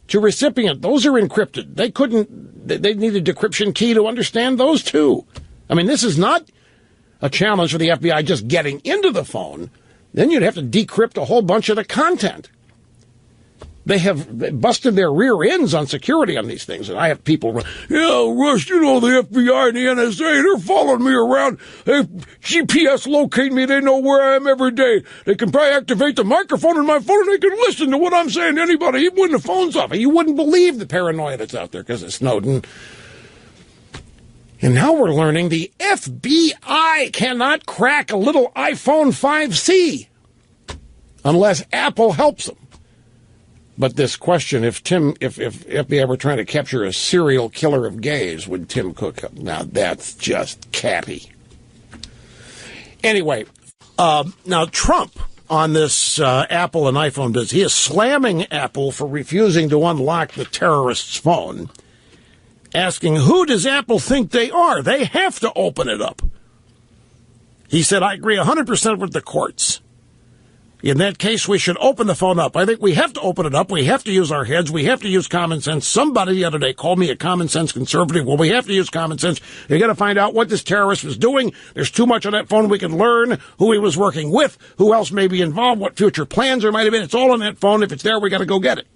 to recipient, those are encrypted. They need a decryption key to understand those too. I mean, this is not a challenge for the FBI just getting into the phone. Then you'd have to decrypt a whole bunch of the content. They have busted their rear ends on security on these things. And I have people, Rush, you know, the FBI and the NSA, they're following me around. They GPS locate me. They know where I am every day. They can probably activate the microphone in my phone and they can listen to what I'm saying to anybody, even when the phone's off. You wouldn't believe the paranoia that's out there because of Snowden. And now we're learning the FBI cannot crack a little iPhone 5C unless Apple helps them. But this question, if FBI were trying to capture a serial killer of gays, would Tim Cook help? Now that's just catty. Anyway, now Trump on this Apple and iPhone business, he is slamming Apple for refusing to unlock the terrorist's phone, asking, who does Apple think they are? They have to open it up. He said, I agree 100% with the courts. In that case, we should open the phone up. I think we have to open it up. We have to use our heads. We have to use common sense. Somebody the other day called me a common sense conservative. Well, we have to use common sense. You got to find out what this terrorist was doing. There's too much on that phone. We can learn who he was working with, who else may be involved, what future plans there might have been. It's all on that phone. If it's there, we got to go get it.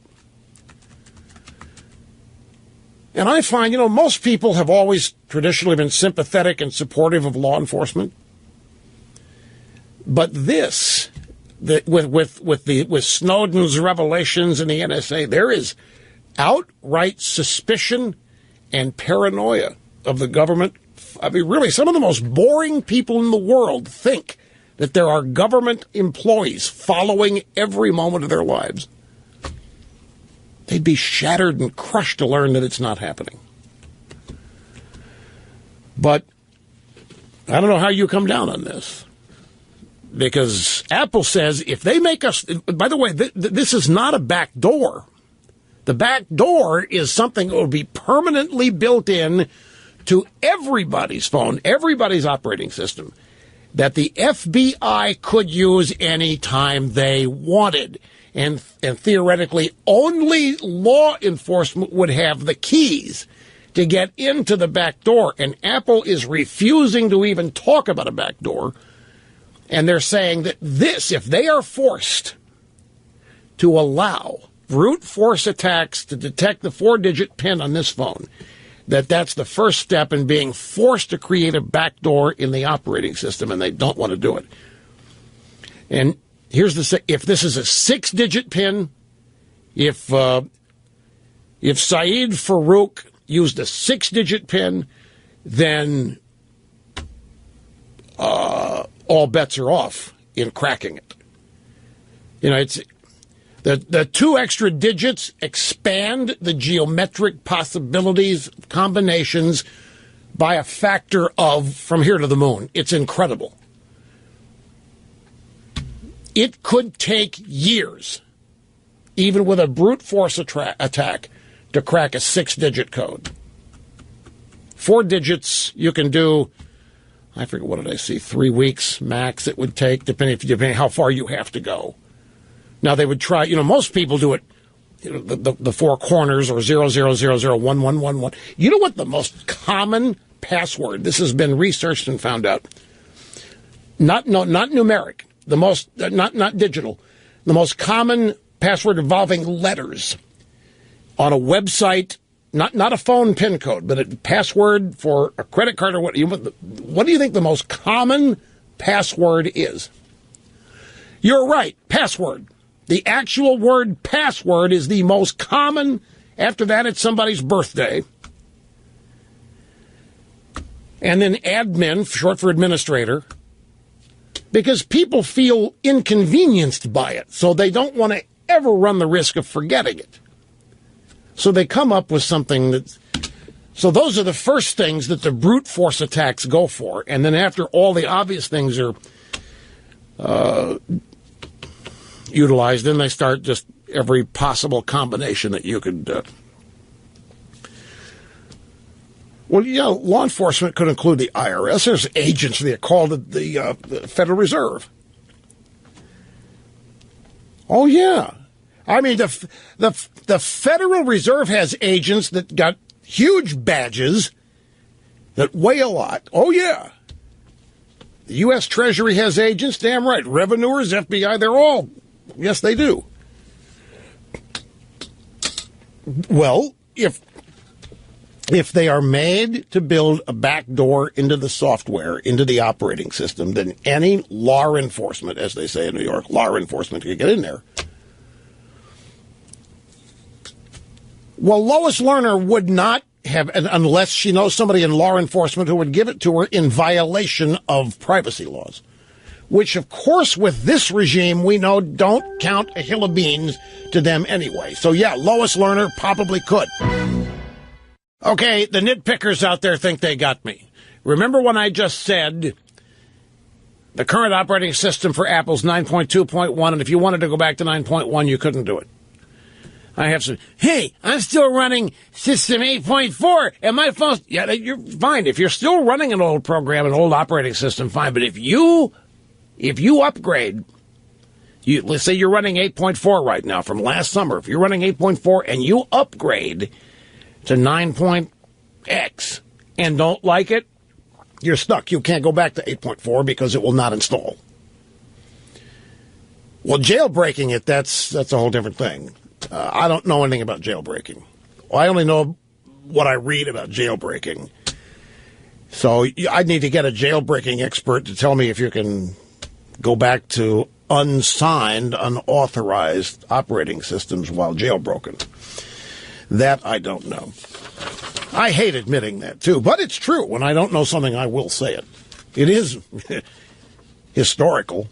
And I find, most people have always traditionally been sympathetic and supportive of law enforcement. But this, with Snowden's revelations in the NSA, there is outright suspicion and paranoia of the government. I mean, really, some of the most boring people in the world think that there are government employees following every moment of their lives. They'd be shattered and crushed to learn that it's not happening. But I don't know how you come down on this. Because Apple says if they make us... By the way, this is not a back door. The back door is something that will be permanently built in to everybody's phone, everybody's operating system, that the FBI could use any time they wanted. And theoretically, only law enforcement would have the keys to get into the back door. And Apple is refusing to even talk about a back door. And they're saying that if they are forced to allow brute force attacks to detect the 4-digit PIN on this phone, that's the first step in being forced to create a back door in the operating system, and they don't want to do it. And here's if this is a 6-digit PIN, if Saeed Farouk used a 6-digit PIN, then all bets are off in cracking it. It's the 2 extra digits expand the geometric possibilities of combinations by a factor of from here to the moon. It's incredible. It could take years, even with a brute force attack, to crack a 6-digit code. 4 digits you can do, I forget, what did I see, 3 weeks max it would take, depending how far you have to go. Now, they would try, most people do it, the 4 corners or 00001111. You know what the most common password, this has been researched and found out, not numeric, the most, not digital, the most common password involving letters on a website, not a phone PIN code, but a password for a credit card or what do you think the most common password is? You're right, password. The actual word password is the most common. After that, it's somebody's birthday. And then admin, short for administrator, because people feel inconvenienced by it, so they don't want to ever run the risk of forgetting it. So they come up with something that... So those are the first things that the brute force attacks go for. And then after all the obvious things are utilized, then they start just every possible combination that you could... Well, yeah, law enforcement could include the IRS. There's agents that are called the Federal Reserve. Oh, yeah. I mean, the Federal Reserve has agents that got huge badges that weigh a lot. Oh, yeah. The U.S. Treasury has agents, damn right. Revenuers, FBI, they're all, yes, they do. Well, if they are made to build a backdoor into the software, into the operating system, then any law enforcement, as they say in New York, law enforcement can get in there. Well, Lois Lerner would not have, unless she knows somebody in law enforcement who would give it to her in violation of privacy laws, which, of course, with this regime, we know don't count a hill of beans to them anyway. So, yeah, Lois Lerner probably could. Okay, the nitpickers out there think they got me. Remember when I just said the current operating system for Apple's 9.2.1, and if you wanted to go back to 9.1, you couldn't do it. I have some, hey, I'm still running System 8.4, and my phone's... Yeah, you're fine. If you're still running an old program, an old operating system, fine. But if you upgrade, let's say you're running 8.4 right now from last summer. If you're running 8.4 and you upgrade to 9.x and don't like it, you're stuck. You can't go back to 8.4 because it will not install. Well, jailbreaking it, that's a whole different thing. I don't know anything about jailbreaking. I only know what I read about jailbreaking. So I need to get a jailbreaking expert to tell me if you can go back to unsigned, unauthorized operating systems while jailbroken. That I don't know. I hate admitting that, too. But it's true. When I don't know something, I will say it. It is historical.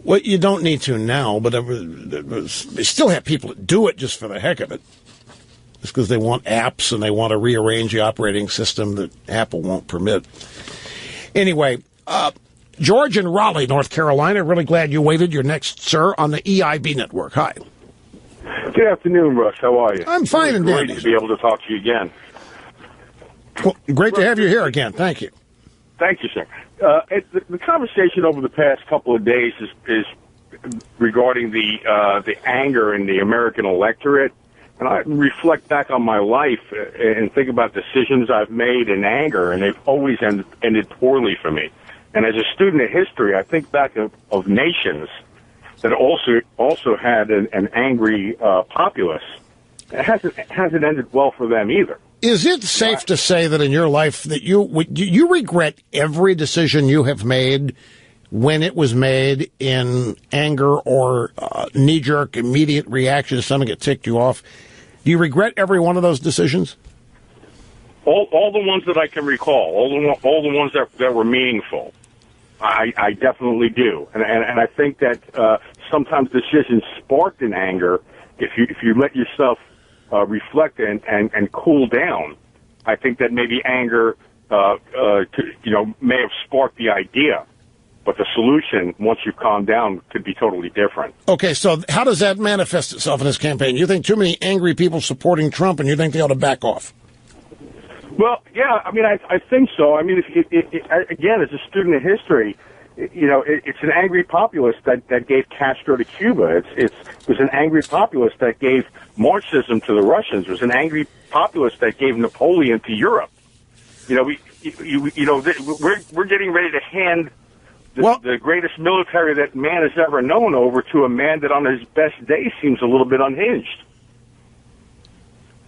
Well, you don't need to now, but they still have people that do it just for the heck of it. Just because they want apps and they want to rearrange the operating system that Apple won't permit. Anyway, George in Raleigh, North Carolina, really glad you waited. You're next, sir, on the EIB network. Hi. Good afternoon, Russ. How are you? I'm fine and dandy. Great to be able to talk to you again. Well, great to have you here again. Thank you. Thank you, sir. The conversation over the past couple of days is regarding the anger in the American electorate. And I reflect back on my life and think about decisions I've made in anger, and they've always ended poorly for me. And as a student of history, I think back of nations that also had an angry populace. It hasn't ended well for them either. Is it safe to say that in your life that you regret every decision you have made when it was made in anger or knee-jerk, immediate reaction to something that ticked you off? Do you regret every one of those decisions? All the ones that I can recall, all the ones that were meaningful. I definitely do, and I think that sometimes decisions sparked in anger, if you let yourself reflect and cool down, I think that maybe anger may have sparked the idea, but the solution, once you've calmed down, could be totally different. Okay, so how does that manifest itself in this campaign? You think too many angry people supporting Trump, and you think they ought to back off? Well, yeah, I mean, I think so. I mean, again, as a student of history, it's an angry populace that gave Castro to Cuba. It was an angry populace that gave Marxism to the Russians. It was an angry populace that gave Napoleon to Europe. We're getting ready to hand the greatest military that man has ever known over to a man that on his best day seems a little bit unhinged.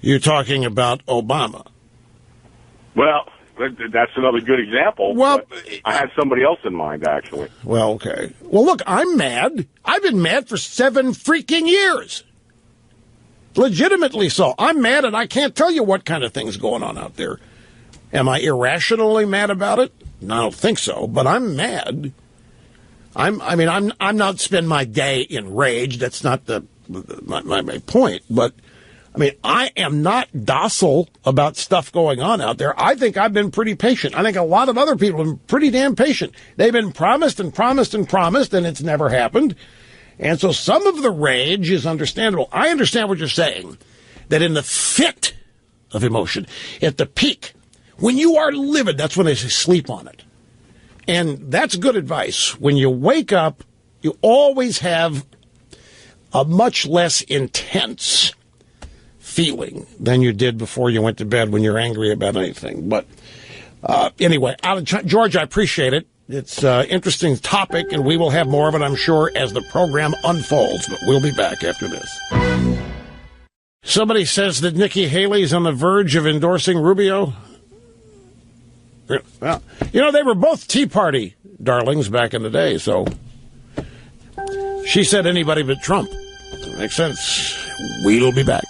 You're talking about Obama. Well, that's another good example. Well, I had somebody else in mind, actually. Well, okay. Well, look, I'm mad. I've been mad for 7 freaking years. Legitimately so. I'm mad, and I can't tell you what kind of thing's going on out there. Am I irrationally mad about it? No, I don't think so, but I'm mad. I'm not spend my day in rage. That's not the my point. But, I mean, I am not docile about stuff going on out there. I think I've been pretty patient. I think a lot of other people have been pretty damn patient. They've been promised and promised and promised, and it's never happened. And so some of the rage is understandable. I understand what you're saying, that in the fit of emotion, at the peak, when you are livid, that's when they say sleep on it. And that's good advice. When you wake up, you always have a much less intense feeling than you did before you went to bed when you're angry about anything. But anyway, George, I appreciate it. It's an interesting topic, and we will have more of it, I'm sure, as the program unfolds. But we'll be back after this. Somebody says that Nikki Haley's on the verge of endorsing Rubio. Well, you know, they were both Tea Party darlings back in the day, so she said anybody but Trump. Makes sense. We'll be back.